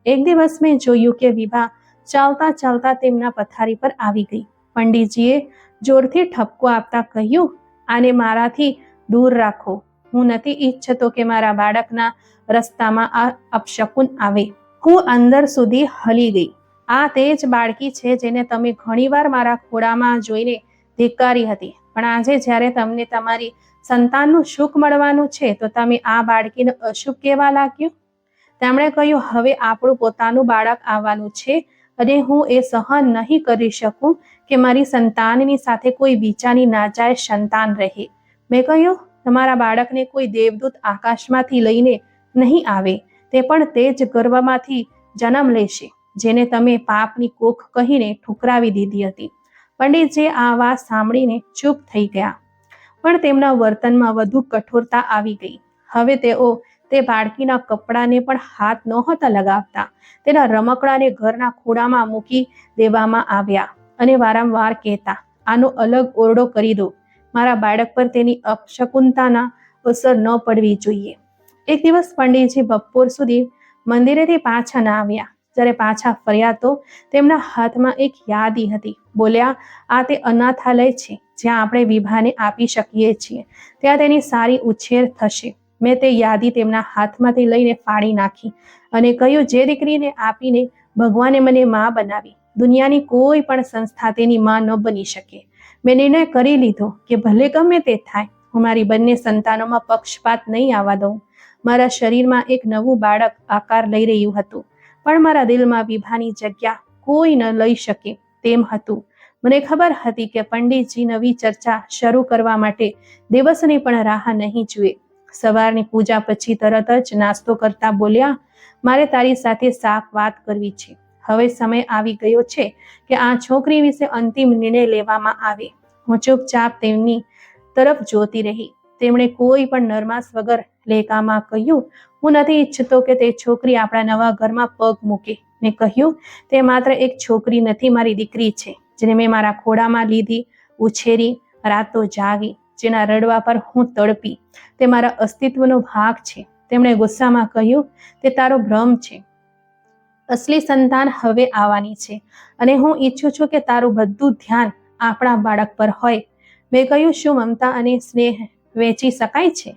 એક દિવસ મેં જોયું કે વિભા ચાલતા ચાલતા તેમના પથારી પર આવી ગઈ. પંડિતજીએ જોરથી ઠપકો આપતા કહ્યું, આને મારાથી દૂર રાખો. હું નથી ઈચ્છતો કે મારા બાળકના રસ્તામાં આ અપશકુન આવે. હું અંદર સુધી હલી ગઈ. આ તે જ બાળકી છે જેને તમે ઘણીવાર મારા ખોળામાં જોઈને ધિક્કારી હતી, પણ આજે જ્યારે તમને તમારી સંતાનનું સુખ મળવાનું છે તો તમે આ બાળકીને અશુભ કહેવા લાગ્યું. તેમણે કહ્યું, હવે આપણું પોતાનું બાળક આવવાનું છે અને હું એ સહન નહીં કરી શકું કે મારી સંતાનની સાથે કોઈ બીજાની નાજાયજ સંતાન રહે. મેં કહ્યું, તમારા બાળકને કોઈ દેવદૂત આકાશમાંથી લઈને નહીં આવે, તે પણ તે જ ગર્ભમાંથી જન્મ લેશે જેને તમે પાપની કોખ કહીને ઠુકરાવી દીધી હતી. પંડિતજી આ વાત સાંભળીને ચૂપ થઈ ગયા, પણ તેમના વર્તનમાં વધુ કઠોરતા આવી ગઈ. હવે તેઓ તે બાળકીના કપડાને પણ હાથ નહોતા લગાવતા. તેના રમકડાને ઘરના ખૂણામાં મૂકી દેવામાં આવ્યા અને વારંવાર કહેતા, આનો અલગ ઓરડો કરી દો. મારા બાળક પર તેની અપશકુનતાના અસર ન પડવી જોઈએ. એક દિવસ પંડિતજી બપોર સુધી મંદિરેથી પાછા ના આવ્યા. જ્યારે પાછા ફર્યા તો તેમના હાથમાં એક યાદી હતી. બોલ્યા, આ તે અનાથાલય છે જ્યાં આપણે વિભાને આપી શકીએ છીએ. ત્યાં તેની સારી ઉછેર થશે. મેં તે યાદી તેમના હાથમાંથી લઈને ફાડી નાખી અને કહ્યું, જે દીકરીને આપીને ભગવાને મને માં બનાવી, દુનિયાની કોઈ પણ સંસ્થા તેની માં ન બની શકે. મેં નિર્ણય કરી લીધો કે ભલે ગમે તે થાય, હું મારી બંને સંતાનોમાં પક્ષપાત નહીં આવવા દઉં. મારા શરીરમાં એક નવું બાળક આકાર લઈ રહ્યું હતું, પણ મારા દિલમાં વિભાની જગ્યા કોઈ ન લઈ શકે તેમ હતું. મને ખબર હતી કે પંડિતજી નવી ચર્ચા શરૂ કરવા માટે દિવસની પણ રાહ નહીં જુએ. સવારની પૂજા પછી તરત જ નાસ્તો કરતા બોલ્યા, મારે તારી સાથે સાફ વાત કરવી છે. હવે સમય આવી ગયો છે કે આ છોકરી વિશે અંતિમ નિર્ણય લેવામાં આવે. હું ચૂપચાપ તેમની તરફ જોતી રહી. તેમણે કોઈ પણ નરમાશ વગર લેકામાં કહ્યું, હું નથી ઈચ્છતો કે તે છોકરી આપણા નવા ઘરમાં પગ મૂકે. મેં કહ્યું, તે માત્ર એક છોકરી નથી, મારી દીકરી છે જેને મેં મારા ખોળામાં લીધી, ઉછેરી, રાતો જાગી, જેના રડવા પર હું તડપી. તે મારા અસ્તિત્વનો ભાગ છે. તેમણે ગુસ્સામાં કહ્યું, તે તારો ભ્રમ છે. અસલી સંતાન હવે આવવાની છે અને હું ઈચ્છું છું કે તારું બધું ધ્યાન આપણા બાળક પર હોય. મેં કહ્યું, શું મમતા અને સ્નેહ વેચી શકાય છે?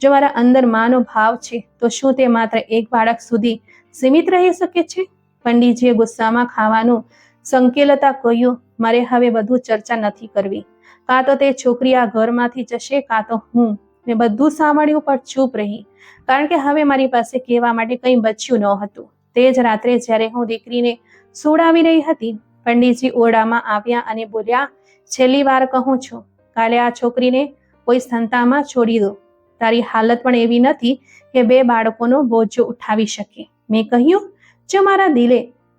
જો મારા અંદર માનો ભાવ છે તો શું તે માત્ર એક બાળક સુધી સીમિત રહી શકે છે? પંડિતજીએ ગુસ્સામાં ખાવાનું સંકેલતા કહ્યું, મારે હવે વધુ ચર્ચા નથી કરવી. કાં તો તે છોકરી આ ઘરમાંથી જશે કાં તો હું. મેં બધું સાંભળ્યું પણ ચૂપ રહી, કારણ કે હવે મારી પાસે કહેવા માટે કંઈ બચ્યું ન હતું. તે જ રાત્રે જ્યારે હું દીકરીને સુવડાવી રહી હતી, પંડિતજી ઓરડામાં આવ્યા અને બોલ્યા, છેલ્લી વાર કહું છું, કાલે આ છોકરીને કોઈ સંસ્થામાં છોડી દો. તારી હાલત પણ એવી નથી કે 2 બાળકોનો બોજો ઉઠાવી શકે. મેં કહ્યું, જો મારા દિલે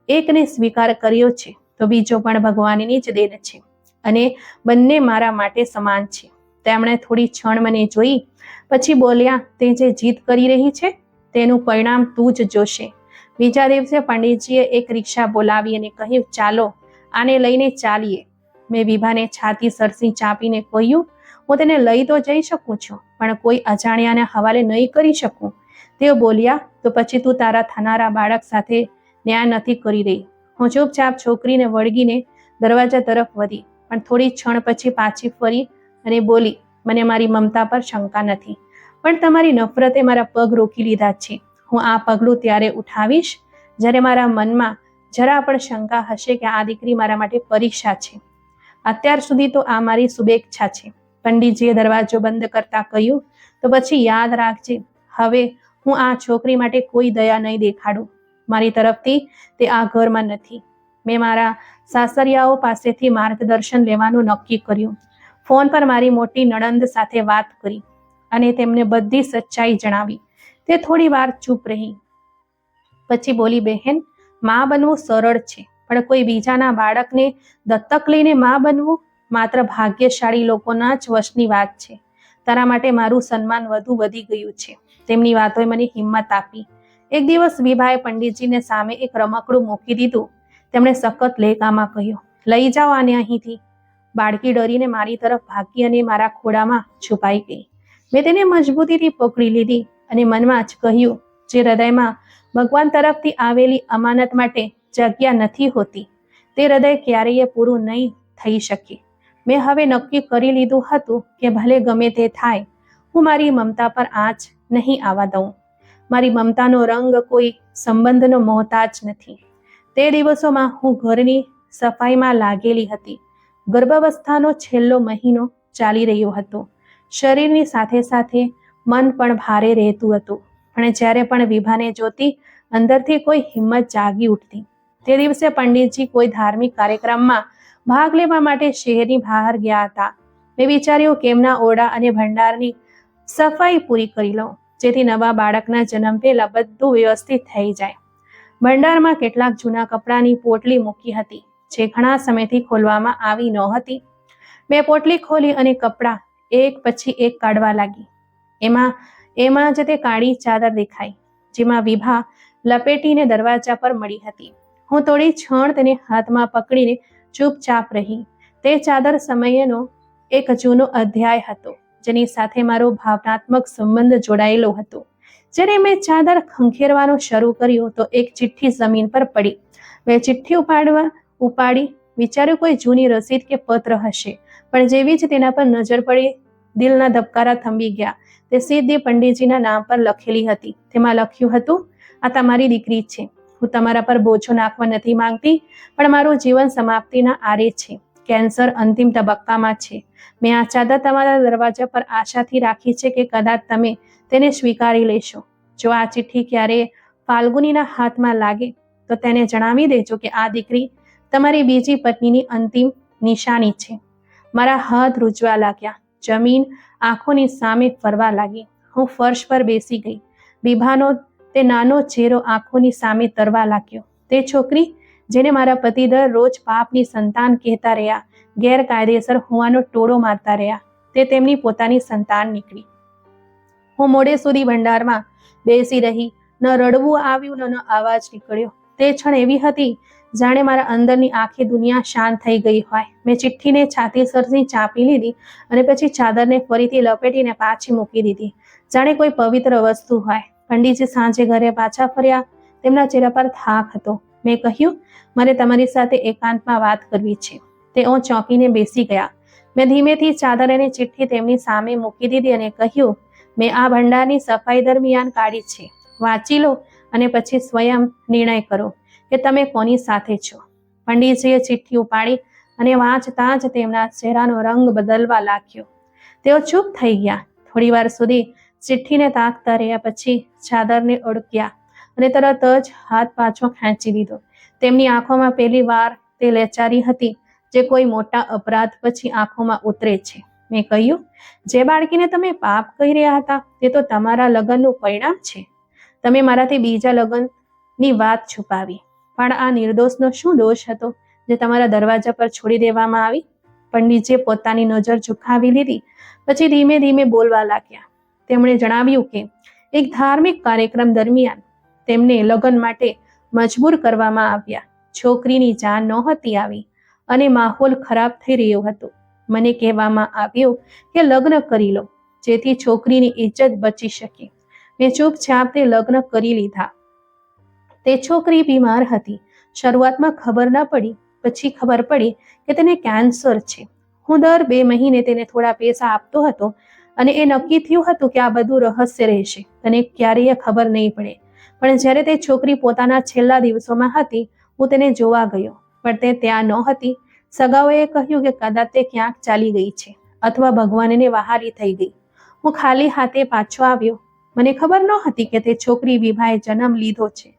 એકને સ્વીકાર કર્યો છે તો બીજો પણ ભગવાનની જ દેન છે અને બંને મારા માટે સમાન છે. તેમણે થોડી ક્ષણ મને જોઈ, પછી બોલ્યા, તે જે જીદ કરી રહી છે તેનું પરિણામ તું જ જોશે. બીજા દિવસે પંડિતજીએ એક રિક્ષા બોલાવી અને કહ્યું, ચાલો આને લઈને ચાલીએ. મેં વિભાને છાતી સરસી ચાપીને કહ્યું, હું તેને લઈ તો જઈ શકું છું, પણ કોઈ અજાણ્યાને હવાલે નહીં કરી શકું. તેઓ બોલ્યા, તો પછી તું તારા થનારા બાળક સાથે ન્યાય નથી કરી રહી. હું ચૂપચાપ છોકરીને વળગીને દરવાજા તરફ વધી, પણ થોડી ક્ષણ પછી પાછી ફરી અને બોલી, મને મારી મમતા પર શંકા નથી, પણ તમારી નફરતે મારા પગ રોકી લીધા છે. હું આ પગલું ત્યારે ઉઠાવીશ જ્યારે મારા મનમાં જરા પણ શંકા હશે કે આ દીકરી મારા માટે પરીક્ષા છે. અત્યાર સુધી તો આ મારી શુભેચ્છા છે. પંડિતજીએ દરવાજો બંધ કરતા કહ્યું, તો પછી યાદ રાખજે, હવે હું આ છોકરી માટે કોઈ દયા નહીં દેખાડું. મારી તરફથી તે આ ઘરમાં નથી. મેં મારા સાસરિયાઓ પાસેથી માર્ગદર્શન લેવાનું નક્કી કર્યું. ફોન પર મારી મોટી નણંદ સાથે વાત કરી અને તેમને બધી સચ્ચાઈ જણાવી. તે થોડી વાર ચૂપ રહી, પછી બોલી, બહેન, માં બનવું સરળ છે, પણ કોઈ બીજાના બાળકને દત્તક લઈને માં બનવું માત્ર ભાગ્યશાળી લોકોના જ વશની વાત છે. તારા માટે મારું સન્માન વધુ વધી ગયું છે. તેમની વાતોએ મને હિંમત આપી. એક દિવસ વિભાએ પંડિતજીને સામે એક રમકડું મૂકી દીધું. તેમણે સખત લહેકામાં કહ્યું, લઈ જાઓ આને અહીંથી. બાળકી ડરીને મારી તરફ ભાગી અને મારા ખોળામાં છુપાઈ ગઈ. મેં તેને મજબૂતીથી પકડી લીધી અને મનમાં જ કહ્યું, જે હૃદયમાં ભગવાન તરફથી આવેલી અમાનત માટે જગ્યા નથી હોતી, તે હૃદય ક્યારેય પૂરું નહીં થઈ શકે. મેં હવે નક્કી કરી લીધું હતું કે ભલે ગમે તે થાય, હું મારી મમતા પર આંચ નહીં આવવા દઉં. મારી મમતાનો રંગ કોઈ સંબંધનો મોહતાજ નથી. તે દિવસોમાં હું ઘરની સફાઈમાં લાગેલી હતી. ગર્ભાવસ્થાનો છેલ્લો મહિનો ચાલી રહ્યો હતો. શરીરની સાથે સાથે મન પણ ભારે રહેતું હતું. પણ જ્યારે પણ વિભાને જોતી અંદરથી કોઈ હિંમત જાગી ઉઠતી. તે દિવસે પંડિતજી કોઈ ધાર્મિક કાર્યક્રમમાં ભાગ લેવા માટે શહેરની બહાર ગયા હતા. મેં વિચાર્યું કે એમના ઓરડા અને ભંડારની સફાઈ પૂરી કરી લઉં, જેથી નવા બાળકના જન્મ પહેલા બધું વ્યવસ્થિત થઈ જાય. ભંડારમાં કેટલાક જૂના કપડાની પોટલી મૂકી હતી, જે ઘણા સમયથી ખોલવામાં આવી નહોતી. મેં પોટલી ખોલી અને કપડાં એક પછી એક કાઢવા લાગી. એમાં જ તે કાળી ચાદર દેખાઈ, જેમાં વિભા લપેટીને દરવાજા પર મળી હતી. હું થોડી ક્ષણ તેને હાથમાં પકડીને ચૂપચાપ રહી. તે ચાદર સમયનો એક જૂનો અધ્યાય હતો, જેની સાથે મારો ભાવનાત્મક સંબંધ જોડાયેલો હતો. જ્યારે મેં ચાદર ખંખેરવાનું શરૂ કર્યું તો એક ચિઠ્ઠી જમીન પર પડી. મેં ચિઠ્ઠી ઉપાડી વિચાર્યું કોઈ જૂની રસીદ કે પત્ર હશે, પણ જેવી જ તેના પર નજર પડી, દિલના ધબકારા થંભી ગયા. તે સીધી પંડિતજીના નામ પર લખેલી હતી. તેમાં લખ્યું હતું, આ તમારી દીકરી છે. હું તમારા પર બોજો નાખવા નથી માંગતી, પણ મારું જીવન સમાપ્તિના આરે છે. કેન્સર અંતિમ તબક્કામાં છે. મેં આ ચાદર તમારા દરવાજા પર આશાથી રાખી છે કે કદાચ તમે તેને સ્વીકારી લેશો. જો આ ચિઠ્ઠી ક્યારેય ફાલ્ગુનીના હાથમાં લાગે તો તેને જણાવી દેજો કે આ દીકરી તમારી બીજી પત્નીની અંતિમ નિશાની છે. મારા હાથ રૂજવા લાગ્યા. જમીન આંખોની સામે ફરવા લાગી. હું ફર્શ પર બેસી ગઈ. વિભાનો તે નાનો ચહેરો આંખોની સામે તરવા લાગ્યો. તે છોકરી જેને મારા પતિ દરરોજ પાપની સંતાન કહેતા રહ્યા, ગેરકાયદેસર હોવાનો ટોળો મારતા રહ્યા, તે તેમની પોતાની સંતાન નીકળી. હું મોડે સુધી ભંડારમાં બેસી રહી. ન રડવું આવ્યું ન અવાજ નીકળ્યો. તે ક્ષણ એવી હતી જાણે મારા અંદરની આખી દુનિયા શાંત થઈ ગઈ હોય. મેં ચિઠ્ઠીને છાતી સરથી ચાંપી લીધી અને પછી ચાદરને ફરીથી લપેટીને પાછી મૂકી દીધી, જાણે કોઈ પવિત્ર વસ્તુ હોય. પંડિતજી સાંજે ઘરે પાછા ફર્યા. તેમના ચહેરા પર થાક હતો. મેં કહ્યું, મારે તમારી સાથે એકાંતમાં વાત કરવી છે. તેઓ ચોંકીને બેસી ગયા. મેં ધીમેથી ચાદર અને ચિઠ્ઠી તેમની સામે મૂકી દીધી અને કહ્યું, મેં આ ભંડારની સફાઈ દરમિયાન કાઢી છે. વાંચી લો અને પછી સ્વયં નિર્ણય કરો કે તમે કોની સાથે છો. પંડિતજીએ ચિઠ્ઠી ઉપાડી અને વાંચતા જ તેમના ચહેરાનો રંગ બદલવા લાગ્યો. તેઓ ચૂપ થઈ ગયા. થોડી વાર સુધી ચિઠ્ઠીને તાકતા રહ્યા, પછી ચાદરને ઓળખ્યા અને તરત જ હાથ પાછો ખેંચી લીધો. તેમની આંખોમાં પહેલી વાર તે લેચારી હતી જે કોઈ મોટા અપરાધ પછી આંખોમાં ઉતરે છે. મેં કહ્યું, જે બાળકીને તમે પાપ કહી રહ્યા હતા તે તો તમારા લગ્નનું પરિણામ છે. તમે મારાથી બીજા લગ્નની વાત છુપાવી, પણ આ નિર્દોષનો શું દોષ હતો જે તમારા દરવાજા પર છોડી દેવામાં આવી? પંડિતજીએ પોતાની નજર ઝુકાવી લીધી, પછી ધીમે ધીમે બોલવા લાગ્યા. તેમણે જણાવ્યું કે એક ધાર્મિક કાર્યક્રમ દરમિયાન તેમને લગ્ન માટે મજબૂર કરવામાં આવ્યા. છોકરીની જાન નહોતી આવી અને માહોલ ખરાબ થઈ રહ્યો હતો. મને કહેવામાં આવ્યું કે લગ્ન કરી લો, જેથી છોકરીની ઇજ્જત બચી શકે. મેં ચૂપચાપ તે લગ્ન કરી લીધા. તે છોકરી બીમાર હતી. શરૂઆતમાં ખબર ન પડી, પછી ખબર પડી કે તેને કેન્સર છે. હું દર 2 મહિને તેને થોડા પૈસા આપતો હતો અને એ નક્કી થયું હતું કે આ બધું રહસ્ય રહેશે, તને ક્યારેય ખબર નહીં પડે. પણ જ્યારે તે છોકરી પોતાના છેલ્લા દિવસોમાં હતી, હું તેને જોવા ગયો, પણ તે ત્યાં નહોતી. સગાઓએ કહ્યું કે કદાચ તે ક્યાંક ચાલી ગઈ છે અથવા ભગવાનને વહાલી થઈ ગઈ. હું ખાલી હાથે પાછો આવ્યો. મને ખબર નહોતી કે તે છોકરી વિભાએ જન્મ લીધો છે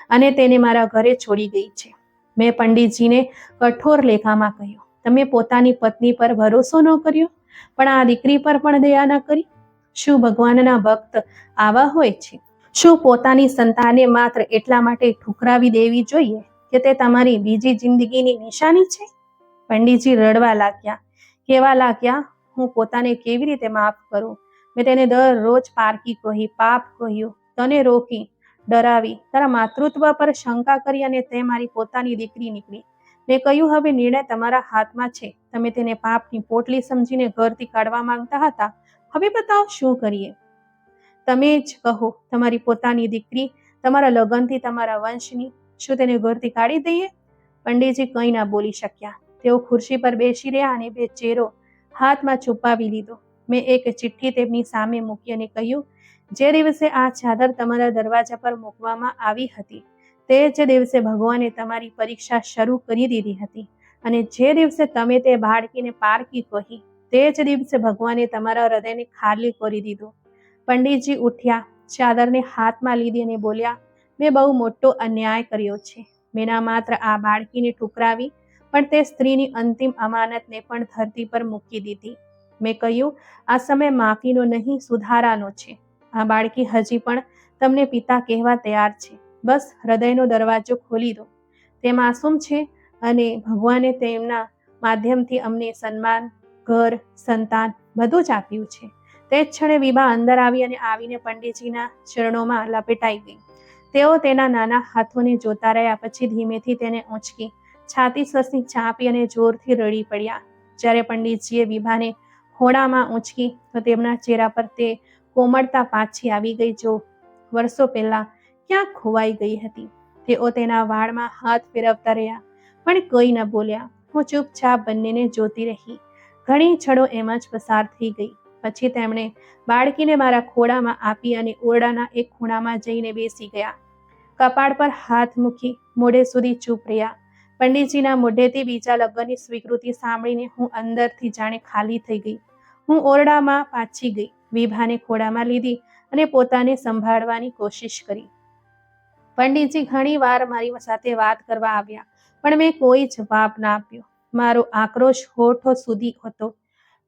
અને તેને મારા ઘરે છોડી ગઈ છે. મેં પંડિતજીને કઠોર લેખામાં કહ્યું, તમે પોતાની પત્ની પર ભરોસો ન કર્યો, પણ આ દીકરી પર પણ દયા ન કરી. શું ભગવાનના ભક્ત આવા હોય છે? શું પોતાની સંતાનને માત્ર એટલા માટે ઠુકરાવી દેવી જોઈએ કે તે તમારી બીજી જિંદગીની નિશાની છે? પંડિતજી રડવા લાગ્યા, કહેવા લાગ્યા, હું પોતાને કેવી રીતે માફ કરું? મેં તેને દરરોજ પારકી કહી, પાપ કહ્યું, તને રોકી, ડરાવી, તારા માતૃત્વ પર શંકા કરી અને તે મારી પોતાની દીકરી નીકળી. મેં કહ્યું, હવે નિર્ણય તમારા હાથમાં છે. તમે તેને પાપની પોટલી સમજીને ઘરથી કાઢવા માંગતા હતા. હવે બતાવો શું કરીએ? તમે જ કહો, તમારી પોતાની દીકરી, તમારા લગ્નથી તમારા વંશની, શું તેને ઘરથી કાઢી દઈએ? પંડિતજી કંઈ ના બોલી શક્યા. તેઓ ખુરશી પર બેસી રહ્યા અને બે ચહેરો હાથમાં છુપાવી લીધો. મેં એક ચિઠ્ઠી તેમની સામે મૂકી અને કહ્યું, જે દિવસે આ ચાદર તમારા દરવાજા પર મૂકવામાં આવી હતી તે જ દિવસે ભગવાને તમારી પરીક્ષા શરૂ કરી દીધી હતી, અને જે દિવસે તમે તે બાળકીને પારકી કહી, તે જ દિવસે ભગવાને તમારા હૃદયને ખાલી કરી દીધું. પંડિતજી ઉઠ્યા, ચાદરને હાથમાં લીધી અને બોલ્યા, મેં બહુ મોટો અન્યાય કર્યો છે. મેં ના માત્ર આ બાળકીને ઠુકરાવી, પણ તે સ્ત્રીની અંતિમ અમાનતને પણ ધરતી પર મૂકી દીધી. મેં કહ્યું, આ સમય માફીનો નહીં, સુધારાનો છે. આ બાળકી હજી પણ તમને પિતા કહેવા તૈયાર છે. બસ હૃદયનો દરવાજો ખોલી દો. તે માસૂમ છે, અને ભગવાને તેમના માધ્યમથી અમને સન્માન, ઘર, સંતાન બધું જ આપ્યું છે. તે જ ક્ષણે વિભા અંદર આવી અને આવીને પંડિતજીના ચરણોમાં લપેટાઈ ગઈ. તેઓ તેના નાના હાથોને જોતા રહ્યા, પછી ધીમેથી તેને ઊંચકી છાતી સ્વસની ચાંપી અને જોરથી રડી પડ્યા. જ્યારે પંડિતજીએ વિભાને ખોળામાં ઊંચકી તો તેમના ચહેરા પર તે કોમળતા પાછી આવી ગઈ, જો વર્ષો પહેલા ક્યાં ખોવાઈ ગઈ હતી. તેઓ તેના વાળમાં હાથ ફેરવતા રહ્યા, પણ કંઈ ન બોલ્યા. હું ચૂપચાપ બંનેને જોતી રહી. ઘણી ક્ષણો એમ જ પસાર થઈ ગઈ. પછી તેમણે બાળકીને મારા ખોળામાં આપી અને ઓરડાના એક ખૂણામાં જઈને બેસી ગયા. કપાળ પર હાથ મૂકી મોડે સુધી ચૂપ રહ્યા. પંડિતજીના મોઢેથી બીજા લગ્નની સ્વીકૃતિ સાંભળીને હું અંદરથી જાણે ખાલી થઈ ગઈ. હું ઓરડામાં પાછી ગઈ, વિભાને ખોળામાં લીધી અને પોતાને સંભાળવાની કોશિશ કરી. પંડિતજી ઘણી વાર મારી સાથે વાત કરવા આવ્યા, પણ મેં કોઈ જવાબ ના આપ્યો. મારો આક્રોશ હોઠો સુધી હતો,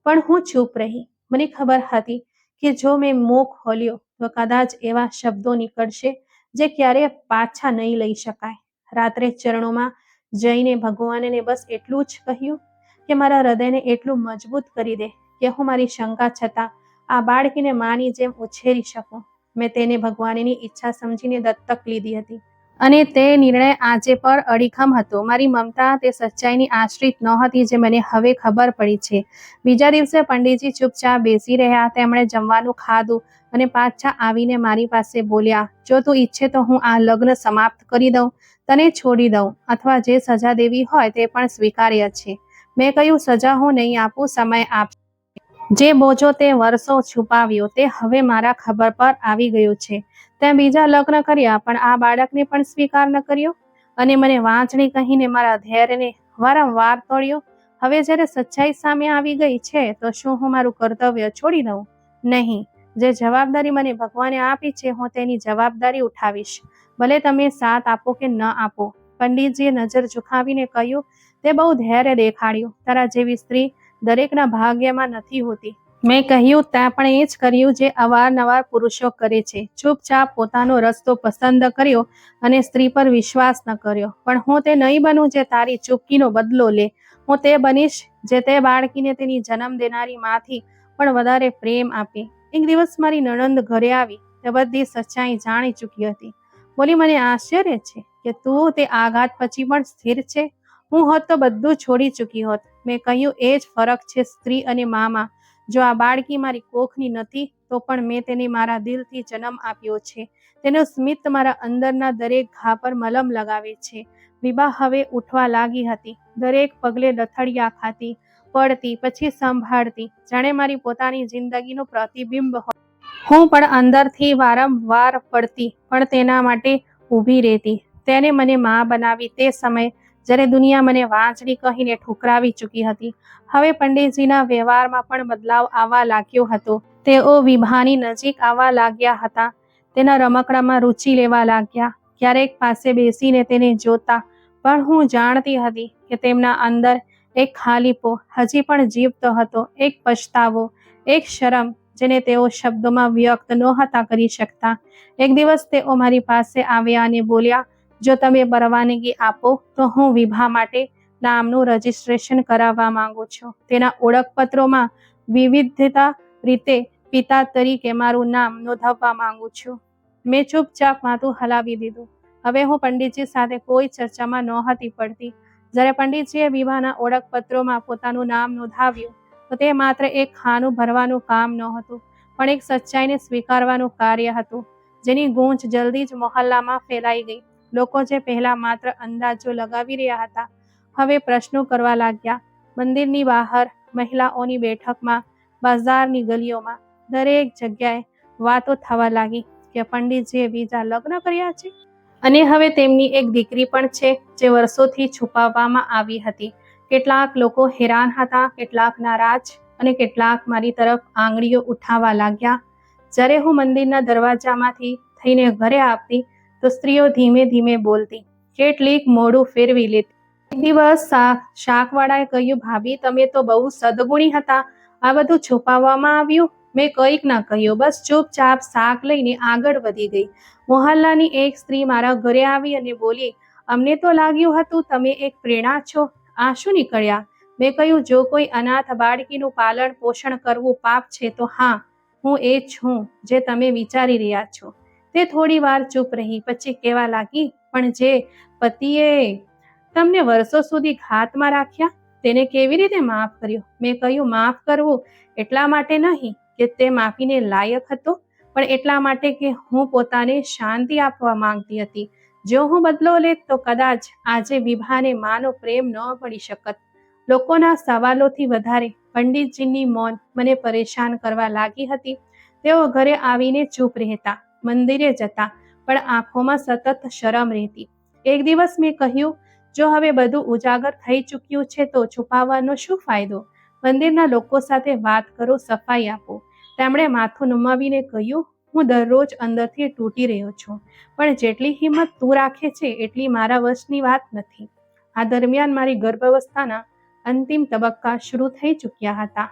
પણ હું ચૂપ રહી. મને ખબર હતી કે જો મેં મોં ખોલ્યો તો કદાચ એવા શબ્દો નીકળશે જે ક્યારેય પાછા નહીં લઈ શકાય. રાત્રે ચરણોમાં જઈને ભગવાનને બસ એટલું જ કહ્યું કે મારા હૃદયને એટલું મજબૂત કરી દે કે હું મારી શંકા છતાં આ બાળકીને માની જેમ ઉછેરી શકું. મેં તેને ભગવાનની ઈચ્છા સમજીને દત્તક લીધી હતી, અને તે નિર્ણય આજે પર અડીખમ હતો. મારી મમતા તે સચ્ચાઈની આશ્રિત નહોતી જે મને હવે ખબર પડી છે. બીજા દિવસે પંડિતજી ચૂપચાપ બેસી રહ્યા. તેમણે જમવાનું ખાધું અને પાછા આવીને મારી પાસે બોલ્યા, જો તું ઈચ્છે તો હું આ લગ્ન સમાપ્ત કરી દઉં, તને છોડી દઉં, અથવા જે સજા દેવી હોય તે પણ સ્વીકાર્ય છે. મેં કહ્યું, સજા હું નહીં આપું, સમય આપશે. જે બોજો તે વર્ષો છુપાવ્યો તે હવે મારા ખબર પર આવી ગયો છે. તે બીજા લગ્ન કર્યા, પણ આ બાળકને પણ સ્વીકાર ન કર્યો, અને મને વાંચણી કહીને મારા ધૈર્યને વારંવાર તોડ્યો. હવે જ્યારે સચ્ચાઈ સામે આવી ગઈ છે, તો શું હું મારું કર્તવ્ય છોડી દઉં? નહીં. જે જવાબદારી મને ભગવાને આપી છે, હું તેની જવાબદારી ઉઠાવીશ, ભલે તમે સાથ આપો કે ન આપો. પંડિતજીએ નજર ઝુકાવીને કહ્યું, તે બહુ ધૈર્ય દેખાડ્યું. તારા જેવી સ્ત્રી દરેકના ભાગ્યમાં નથી હોતી. મેં કહ્યું, ત્યાં પણ એ જ કર્યું જે અવારનવાર પુરુષો કરે છે. ચૂપચાપ પોતાનો રસ્તો પસંદ કર્યો અને સ્ત્રી પર વિશ્વાસ ન કર્યો. પણ હું તે નહીં બનું જે તારી ચૂપકીનો બદલો લે. હું તે બનીશ જે તે બાળકીને તેની જન્મ દેનારી માંથી પણ વધારે પ્રેમ આપે. એક દિવસ મારી નણંદ ઘરે આવી. તે બધી સચ્ચાઈ જાણી ચૂકી હતી. બોલી, મને આશ્ચર્ય છે કે તું તે આઘાત પછી પણ સ્થિર છે. હું હોત તો બધું છોડી ચૂકી હોત. મેં કહ્યું, એ જ ફરક છે સ્ત્રી અને મામાં. જો આ બાળકી મારી કોખની નથી, તો પણ મેં તેને મારા દિલથી જન્મ આપ્યો છે. તેનું સ્મિત મારા અંદરના દરેક ઘા પર મલમ લગાવે છે. વિભા હવે ઉઠવા લાગી હતી. દરેક પગલે લથડિયા ખાતી, પડતી, પછી સંભાળતી, જાણે મારી પોતાની જિંદગીનું પ્રતિબિંબ હોય. હું પણ અંદરથી વારંવાર પડતી, પણ તેના માટે ઊભી રહેતી. તેને મને માં બનાવી તે સમયે જ્યારે દુનિયા મને વાંચડી કહીને ઠુકરાવી ચૂકી હતી. હવે પંડિતજીના વ્યવહારમાં પણ બદલાવ આવવા લાગ્યો હતો. તેઓ વિભાની નજીક આવવા લાગ્યા હતા. તેના રમકડામાં રુચિ લેવા લાગ્યા. ક્યારેક પાસે બેસીને તેને જોતા, પણ હું જાણતી હતી કે તેમના અંદર એક ખાલીપો હજી પણ જીવતો હતો, એક પછતાવો, એક શરમ જેને તેઓ શબ્દોમાં વ્યક્ત નહોતા કરી શકતા. એક દિવસ તેઓ મારી પાસે આવ્યા અને બોલ્યા, જો તમે પરવાનગી આપો તો હું વિભા માટે નામનું રજિસ્ટ્રેશન કરાવવા માંગુ છું. તેના ઓળખપત્રોમાં વિવિધતા રીતે પિતા તરીકે મારું નામ નોંધાવવા માંગુ છું. મેં ચૂપચાપ માથું હલાવી દીધું. હવે હું પંડિતજી સાથે કોઈ ચર્ચામાં નહોતી પડતી. જ્યારે પંડિતજીએ વિભાના ઓળખપત્રોમાં પોતાનું નામ નોંધાવ્યું, તો તે માત્ર એક ખાનું ભરવાનું કામ નહોતું, પણ એક સચ્ચાઈને સ્વીકારવાનું કાર્ય હતું, જેની ગૂંચ જલ્દી જ મોહલ્લામાં ફેલાઈ ગઈ. લોકો જે પહેલા માત્ર અંદાજો લગાવી રહ્યા હતા, હવે પ્રશ્નો કરવા લાગ્યા. મંદિરની બહાર, મહિલાઓની બેઠકમાં, બજારની ગલીઓમાં, દરેક જગ્યાએ વાતો થવા લાગી કે પંડિતજીએ બીજા લગ્ન કર્યા છે. અને હવે તેમની એક દીકરી પણ છે જે વર્ષોથી છુપાવવામાં આવી હતી. કેટલાક લોકો હેરાન હતા, કેટલાક નારાજ અને કેટલાક મારી તરફ આંગળીઓ ઉઠાવવા લાગ્યા. જ્યારે હું મંદિરના દરવાજામાંથી થઈને ઘરે આવતી તો સ્ત્રીઓ ધીમે ધીમે બોલતી, કેટલીક મોઢું ફેરવી લેતી. એક દિવસ શાકવાળાએ કહ્યું, ભાભી તમે તો બહુ સદગુણી હતા, આ બધું છુપાવવામાં આવ્યું? મેં કંઈક ના કહ્યું, બસ ચૂપચાપ શાક લઈને આગળ વધી ગઈ. મોહલ્લાની એક સ્ત્રી મારા ઘરે આવી અને બોલી, અમને તો લાગ્યું હતું તમે એક પ્રેરણા છો, આ શું નીકળ્યા? મેં કહ્યું, જો કોઈ અનાથ બાળકીનું પાલન પોષણ કરવું પાપ છે તો હા, હું એ છું જે તમે વિચારી રહ્યા છો. તે થોડી વાર ચૂપ રહી, પછી કહેવા લાગી, પણ જે પતિએ તમને વર્ષો સુધી ઘાતમાં રાખ્યા, તેને કેવી રીતે માફ કર્યો? મેં કહ્યું, માફ કરવું એટલા માટે નહીં કે તે માફીને લાયક હતો, પણ એટલા માટે કે હું પોતાને શાંતિ આપવા માંગતી હતી. જો હું બદલો લેત તો કદાચ આજે વિભાને માનો પ્રેમ ન મળી શકત. લોકોના સવાલોથી વધારે પંડિતજીની મૌન મને પરેશાન કરવા લાગી હતી. તેઓ ઘરે આવીને ચૂપ રહેતા, મંદિરે જતા, પણ આંખોમાં સતત શરમ રહેતી. એક દિવસ મેં કહ્યું, જો હવે બધું ઉજાગર થઈ ચૂક્યું છે તો છુપાવવાનો શું ફાયદો? મંદિરના લોકો સાથે વાત કરો, સફાઈ આપો. તેમણે માથું નમાવીને કહ્યું, હું દરરોજ અંદરથી તૂટી રહ્યો છું, પણ જેટલી હિંમત તું રાખે છે એટલી મારા વશની વાત નથી. આ દરમિયાન મારી ગર્ભાવસ્થાના અંતિમ તબક્કા શરૂ થઈ ચૂક્યા હતા.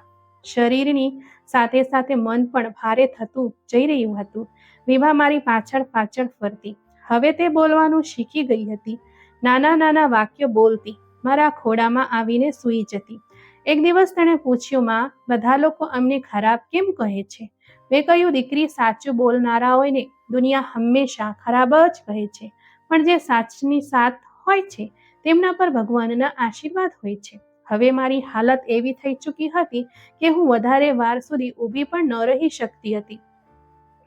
શરીરની સાથે સાથે મન પણ ભારે થતું જઈ રહ્યું હતું. વિભા મારી પાછળ પાછળ ફરતી. હવે તે બોલવાનું શીખી ગઈ હતી. નાના નાના વાક્યો બોલતી, મારા ખોળામાં આવીને સૂઈ જતી. એક દિવસ તેણે પૂછ્યું, માં, બધા લોકો અમને ખરાબ કેમ કહે છે? મેં કહ્યું, દીકરી, સાચું બોલનારાઓને દુનિયા હંમેશા ખરાબ જ કહે છે, પણ જે સાચની સાથ હોય છે તેમના પર ભગવાનના આશીર્વાદ હોય છે. હવે મારી હાલત એવી થઈ ચૂકી હતી કે હું વધારે વાર સુધી ઊભી પણ ન રહી શકતી હતી.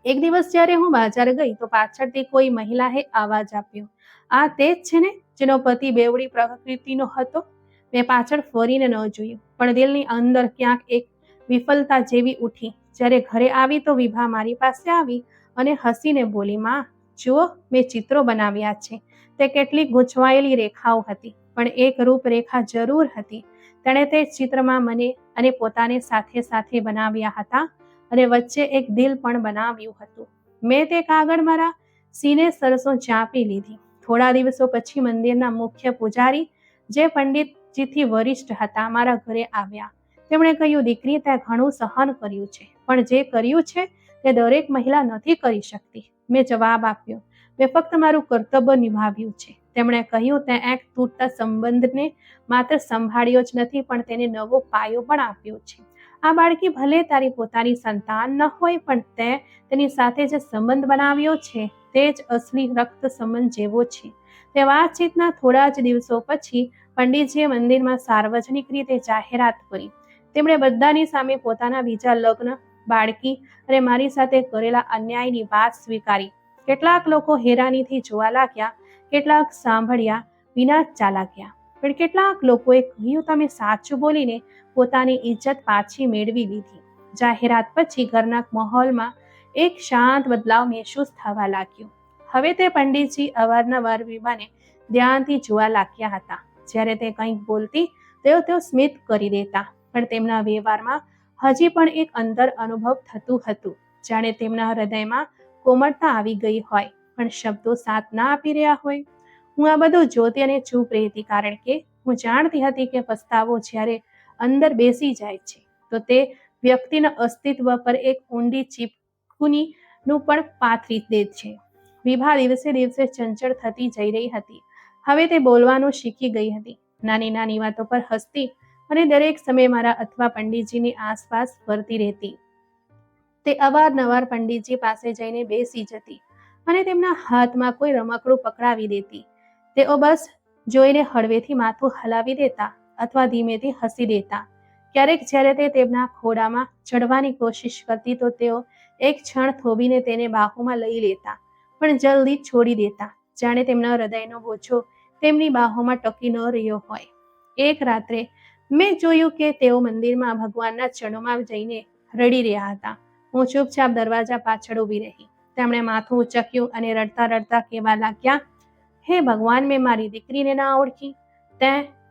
એક દિવસ જ્યારે હું બજાર ગઈ તો પાછળથી કોઈ મહિલાએ અવાજ આપ્યો, આ તે જ છે ને જેનો પતિ બેવડી પ્રકૃતિનો હતો? મેં પાછળ ફરીને ન જોયું, પણ દિલની અંદર ક્યાંક એક વિફલતા જેવી ઉઠી. જ્યારે ઘરે આવી તો વિભા મારી પાસે આવી અને હસીને બોલી, માં, જુઓ, મેં ચિત્રો બનાવ્યા છે. તે કેટલીક ગૂંચવાયેલી રેખાઓ હતી, પણ એક રૂપરેખા જરૂર હતી. તેણે તે ચિત્રમાં મને અને પોતાને સાથે સાથે બનાવ્યા હતા અને વચ્ચે એક દિલ પણ બનાવ્યું હતું. મેં તે કાગળ મારા સીને સરસો ચાંપી લીધી. થોડા દિવસો પછી મંદિરના મુખ્ય પૂજારી, જે પંડિતજીથી વરિષ્ઠ હતા, મારા ઘરે આવ્યા. તેમણે કહ્યું, દીકરી, તે ઘણું સહન કર્યું છે, પણ જે કર્યું છે તે દરેક મહિલા નથી કરી શકતી. મેં જવાબ આપ્યો, મેં ફક્ત મારું કર્તવ્ય નિભાવ્યું છે. તેમણે કહ્યું, તે એક તૂટતા સંબંધને માત્ર સંભાળ્યો જ નથી, પણ તેને નવો પાયો પણ આપ્યો છે. આ બાળકી ભલે તારી પોતાની સંતાન ન હોય, પણ તે તેની સાથે જે સંબંધ બનાવ્યો છે તે જ અસલી રક્ત સંબંધ જેવો છે. તે વાતચીતના થોડા જ દિવસો પછી પંડિતજીએ મંદિરમાં સાર્વજનિક રીતે જાહેરાત કરી. તેમણે બધાની સામે પોતાના બીજા લગ્ન, બાળકી અને મારી સાથે કરેલા અન્યાયની વાત સ્વીકારી. કેટલાક લોકો હેરાનીથી જોવા લાગ્યા, કેટલાક સાંભળ્યા વિના જ ચાલા ગયા, પણ કેટલાક લોકોએ કહ્યું, તમે સાચું બોલીને પોતાની ઇજ્જત પાછી મેળવી લીધી. જાહેરાત પછી ઘરના માહોલમાં એક શાંત બદલાવ મહેસૂસ થવા લાગ્યો. હવે તે પંડિતજી અવારનવાર વિભાને ધ્યાનથી જોવા લાગ્યા હતા. જ્યારે તે કંઈક બોલતી તેઓ સ્મિત કરી દેતા, પણ તેમના વ્યવહારમાં હજી પણ એક અંતર અનુભવ થતું હતું, જાણે તેમના હૃદયમાં કોમળતા આવી ગઈ હોય, પણ શબ્દો સાથ ના આપી રહ્યા હોય. હું આ બધું જોતી અને ચૂપ રહેતી, કારણ કે હું જાણતી હતી કે પસ્તાવો જ્યારે અંદર બેસી જાય છે તો તે વ્યક્તિના અસ્તિત્વ પર એક ઊંડી ચીપકુનીનું પણ પાથરી દે છે. વિભા દિવસે દિવસે ચંચળ થતી જઈ રહી હતી. હવે તે બોલવાનું શીખી ગઈ હતી. નાની નાની વાતો પર હસતી અને દરેક સમયે મારા અથવા પંડિતજીની આસપાસ ફરતી રહેતી. તે અવારનવાર પંડિતજી પાસે જઈને બેસી જતી અને તેમના હાથમાં કોઈ રમકડું પકડાવી દેતી. તેઓ બસ જોઈને હળવેથી માથું હલાવી દેતા અથવા ધીમેથી હસી દેતા. ક્યારેક જ્યારે તે તેમના ખોળામાં ચડવાની કોશિશ કરતી તો તેઓ એક ક્ષણ થોભીને તેને બાહોમાં લઈ લેતા, પણ જલ્દી છોડી દેતા, જાણે તેમના હૃદયનો બોજો તેમની બાહોમાં ટકી ન રહ્યો હોય. એક રાત્રે મેં જોયું કે તેઓ મંદિરમાં ભગવાનના ચરણોમાં જઈને રડી રહ્યા હતા. હું ચૂપચાપ દરવાજા પાછળ ઊભી રહી. તેમણે માથું ઉચક્યું અને રડતા રડતા કહેવા લાગ્યા, હે ભગવાન, મેં મારી દીકરીને ના ઓળખી.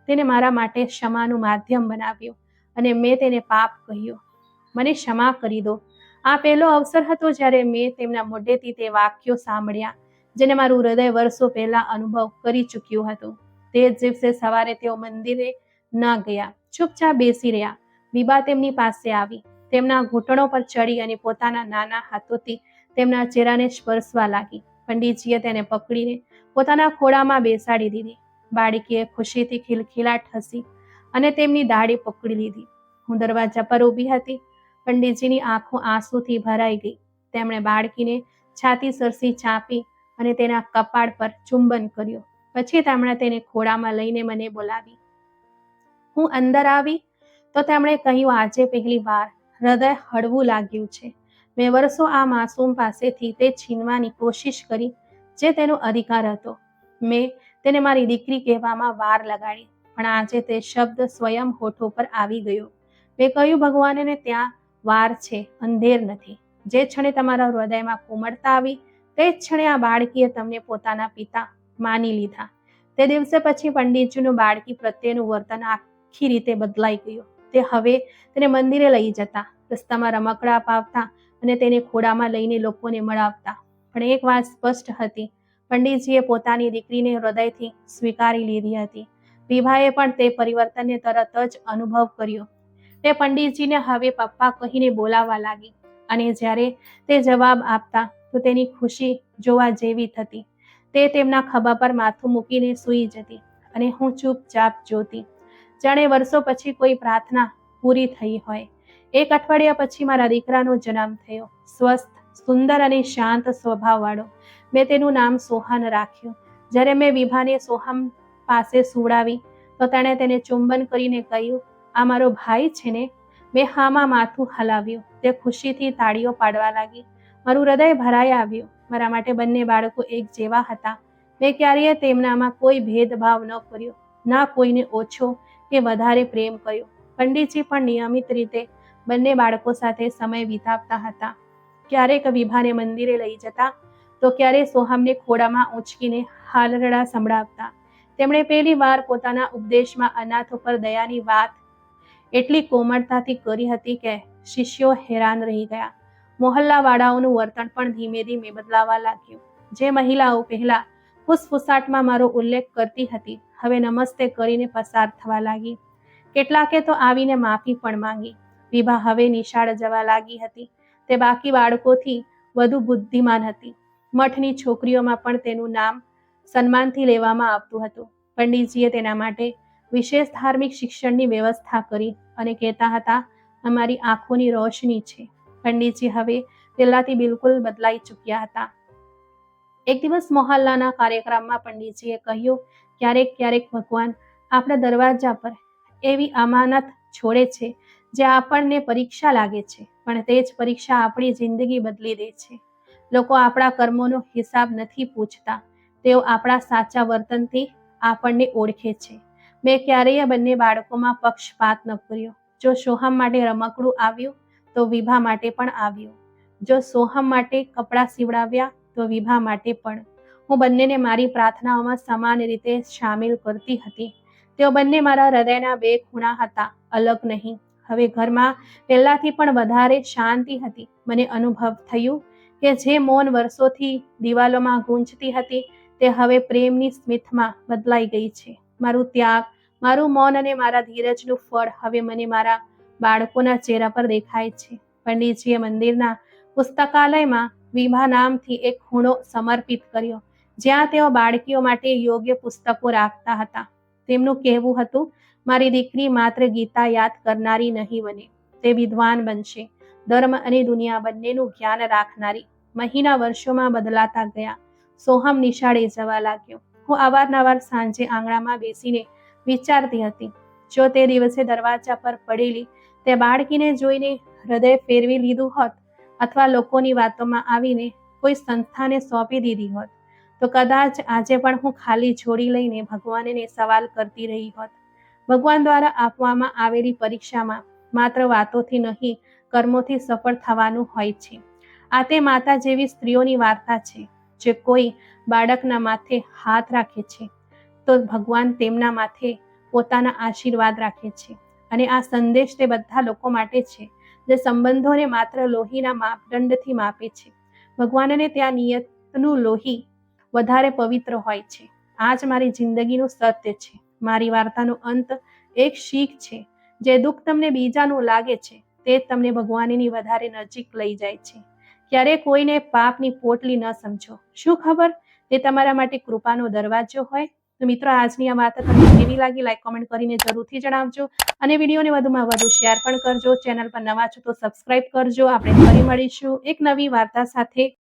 તેને મારા માટે ક્ષમાનું માધ્યમ બનાવ્યું અને મેં તેને પાપ કહ્યું. મને ક્ષમા કરી દો. આ પહેલો અવસર હતો જ્યારે મેં તેમના મોઢેથી તે વાક્યો સાંભળ્યા જેને મારું હૃદય વર્ષો પહેલા અનુભવ કરી ચૂક્યું હતું. તે જ દિવસે સવારે તેઓ મંદિરે ન ગયા, ચૂપચાપ બેસી રહ્યા. વિભા તેમની પાસે આવી, તેમના ઘૂંટણો પર ચડી અને પોતાના નાના હાથોથી તેમના ચહેરાને સ્પર્શવા લાગી. પંડિતજીએ તેને પકડીને પોતાના ખોળામાં બેસાડી દીધી. બાળકીએ ખુશીથી ખિલખિલાટ હસી અને તેમની દાઢી પકડી લીધી. હું દરવાજા પર ઊભી હતી. પંડિતજીની આંખો આંસુથી ભરાઈ ગઈ. તેમણે બાળકીને છાતી સરસી ચાંપી અને તેના કપાળ પર ચુંબન કર્યું. પછી તેમણે તેને ખોળામાં લઈને મને બોલાવી. હું અંદર આવી તો તેમણે કહ્યું, આજે પહેલી વાર હૃદય હળવું લાગ્યું છે. મેં વર્ષો આ માસૂમ પાસેથી તે છીનવાની કોશિશ કરી જે તેનો અધિકાર હતો. મેં તેને મારી દીકરી કહેવામાં વાર લગાડી, પણ આજે તે શબ્દ સ્વયં હોઠો પર આવી ગયો. મેં કહ્યું, ભગવાનને ત્યાં વાર છે, અંધેર નથી. જે ક્ષણે તમારા હૃદયમાં કોમળતા આવી તે જ ક્ષણે આ બાળકીએ તમને પોતાના પિતા માની લીધા. તે દિવસે પછી પંડિતજીનું બાળકી પ્રત્યેનું વર્તન આખી રીતે બદલાઈ ગયું. તે હવે તેને મંદિરે લઈ જતા, રસ્તામાં રમકડા અપાવતા અને તેને ખોળામાં લઈને લોકોને મળાવતા. પણ એક વાત સ્પષ્ટ હતી, પંડિતજીએ પોતાની દીકરીને હૃદયથી સ્વીકારી લીધી હતી. વિભાએ પણ તે પરિવર્તનને તરત જ અનુભવ કર્યો. તે પંડિતજીને હવે પપ્પા કહીને બોલાવવા લાગી અને જ્યારે તે જવાબ આપતા તો તેની ખુશી જોવા જેવી થતી. તે તેમના ખભા પર માથું મૂકીને સૂઈ જતી અને હું ચૂપચાપ જોતી, જાણે વર્ષો પછી કોઈ પ્રાર્થના પૂરી થઈ હોય. એક અઠવાડિયા પછી મારા દીકરાનો જન્મ થયો. સ્વસ્થ, સુંદર અને શાંત સ્વભાવવાળો. મેં તેનું નામ સોહન રાખ્યું. જ્યારે મેં વિભાને સોહમ પાસે સુવડાવી તો તેણે તેને ચુંબન કરીને કહ્યું, આ મારો ભાઈ છે ને? મેં હામાં માથું હલાવ્યું. તે ખુશીથી તાળીઓ પાડવા લાગી. મારું હૃદય ભરાઈ આવ્યું. મારા માટે બંને બાળકો એક જેવા હતા. મેં ક્યારેય તેમનામાં કોઈ ભેદભાવ ન કર્યો, ના કોઈને ઓછો કે વધારે પ્રેમ કર્યો. પંડિતજી પણ નિયમિત રીતે બંને બાળકો સાથે સમય વિતાવતા હતા. ક્યારેક વિભાને મંદિરે લઈ જતા તો ક્યારેક સોહમને ખોળામાં ઊંચકીને હાલરડા સંભળાવતા. તેમણે પહેલી વાર પોતાના ઉપદેશમાં અનાથો પર દયાની વાત એટલી કોમળતાથી કરી હતી કે શિષ્યો હેરાન રહી ગયા. મોહલ્લાવાળાઓનું વર્તન પણ ધીમે ધીમે બદલાવા લાગ્યું. જે મહિલાઓ પહેલા ફૂસફૂસાટમાં મારો ઉલ્લેખ કરતી હતી હવે નમસ્તે કરીને પસાર થવા લાગી. કેટલાકે તો આવીને માફી પણ માંગી. વિભા હવે નિશાળ જવા લાગી હતી. તે બાકી બાળકોથી વધુ બુદ્ધિમાન હતી. મઠની છોકરીઓમાં પણ તેનું નામ સન્માનથી લેવામાં આવતું હતું. પંડિતજીએ તેના માટે વિશેષ ધાર્મિક શિક્ષણની વ્યવસ્થા કરી અને કહેતા હતા, અમારી આંખોની રોશની છે. પંડિતજી હવે પહેલાથી બિલકુલ બદલાઈ ચૂક્યા હતા. એક દિવસ મોહલ્લાના કાર્યક્રમમાં પંડિતજીએ કહ્યું, ક્યારેક ક્યારેક ભગવાન આપણા દરવાજા પર એવી અમાનત છોડે છે જે આપણને પરીક્ષા લાગે છે, પણ તે જ પરીક્ષા આપણી જિંદગી બદલી દે છે. લોકો આપણા કર્મોનો હિસાબ નથી પૂછતા, તેઓ આપણા સાચા વર્તનથી આપણને ઓળખે છે. મેં ક્યારેય બંને બાળકોમાં પક્ષપાત ન કર્યો. જો સોહમ માટે રમકડું આવ્યું તો વિભા માટે પણ આવ્યું. જો સોહમ માટે કપડાં સીવડાવ્યા તો વિભા માટે પણ. હું બંનેને મારી પ્રાર્થનાઓમાં સમાન રીતે સામેલ કરતી હતી. તેઓ બંને મારા હૃદયના બે ખૂણા હતા, અલગ નહીં. હવે ઘરમાં પહેલાથી પણ વધારે શાંતિ હતી. મને અનુભવ થયું કે જે મૌન વર્ષોથી દિવાલોમાં ગૂંજતી હતી તે હવે પ્રેમની સ્મિતમાં બદલાઈ ગઈ છે. મારું ત્યાગ, મારું મૌન અને મારા ધીરજનું ફળ હવે મને મારા બાળકોના ચહેરા પર દેખાય છે. પંડિતજીએ મંદિરના પુસ્તકાલયમાં વિભા નામથી એક ખૂણો સમર્પિત કર્યો જ્યાં તેઓ બાળકીઓ માટે યોગ્ય પુસ્તકો રાખતા હતા. તેમનું કહેવું હતું, મારી દીકરી માત્ર ગીતા યાદ કરનારી નહીં બને, તે વિદ્વાન બનશે, ધર્મ અને દુનિયા બંનેનું જ્ઞાન રાખનારી. મહિના વર્ષોમાં બદલાતા ગયા. સોહમ નિશાળે જવા લાગ્યો. હું અવારનવાર સાંજે આંગણામાં બેસીને વિચારતી હતી, જો તે દિવસે દરવાજા પર પડેલી તે બાળકીને જોઈને હૃદય ફેરવી લીધું હોત અથવા લોકોની વાતોમાં આવીને કોઈ સંસ્થાને સોંપી દીધી હોત તો કદાચ આજે પણ હું ખાલી છોડી લઈને ભગવાનને સવાલ કરતી રહી હોત. ભગવાન દ્વારા આપવામાં આવેલી પરીક્ષામાં માત્ર વાતોથી નહીં કર્મોથી સફળ થવાનું હોય છે. આ તે માતા જેવી સ્ત્રીઓની વાર્તા છે જે કોઈ બાળકના માથે હાથ રાખે છે તો ભગવાન તેમના માથે પોતાના આશીર્વાદ રાખે છે. અને આ સંદેશ તે બધા લોકો માટે છે જે સંબંધોને માત્ર લોહીના માપદંડથી માપે છે. ભગવાનને ત્યાં નિયતનું લોહી વધારે પવિત્ર હોય છે. આ જ મારી જિંદગીનું સત્ય છે. મારી વાર્તાનો અંત એક શીખ છે. જે દુઃખ તમને બીજાનું લાગે છે તે તમને ભગવાનની વધારે નજીક લઈ જાય છે. ક્યારે કોઈને પાપની પોટલી ન સમજો. શું ખબર તે તમારા માટે કૃપાનો દરવાજો હોય. તો મિત્રો, આજની આ વાર્તા તમને કેવી લાગી લાઈક કોમેન્ટ કરીને જરૂરથી જણાવજો અને વિડીયોને વધુમાં વધુ શેર પણ કરજો. ચેનલ પર નવા છો તો સબસ્ક્રાઇબ કરજો. આપણે ફરી મળીશું એક નવી વાર્તા સાથે.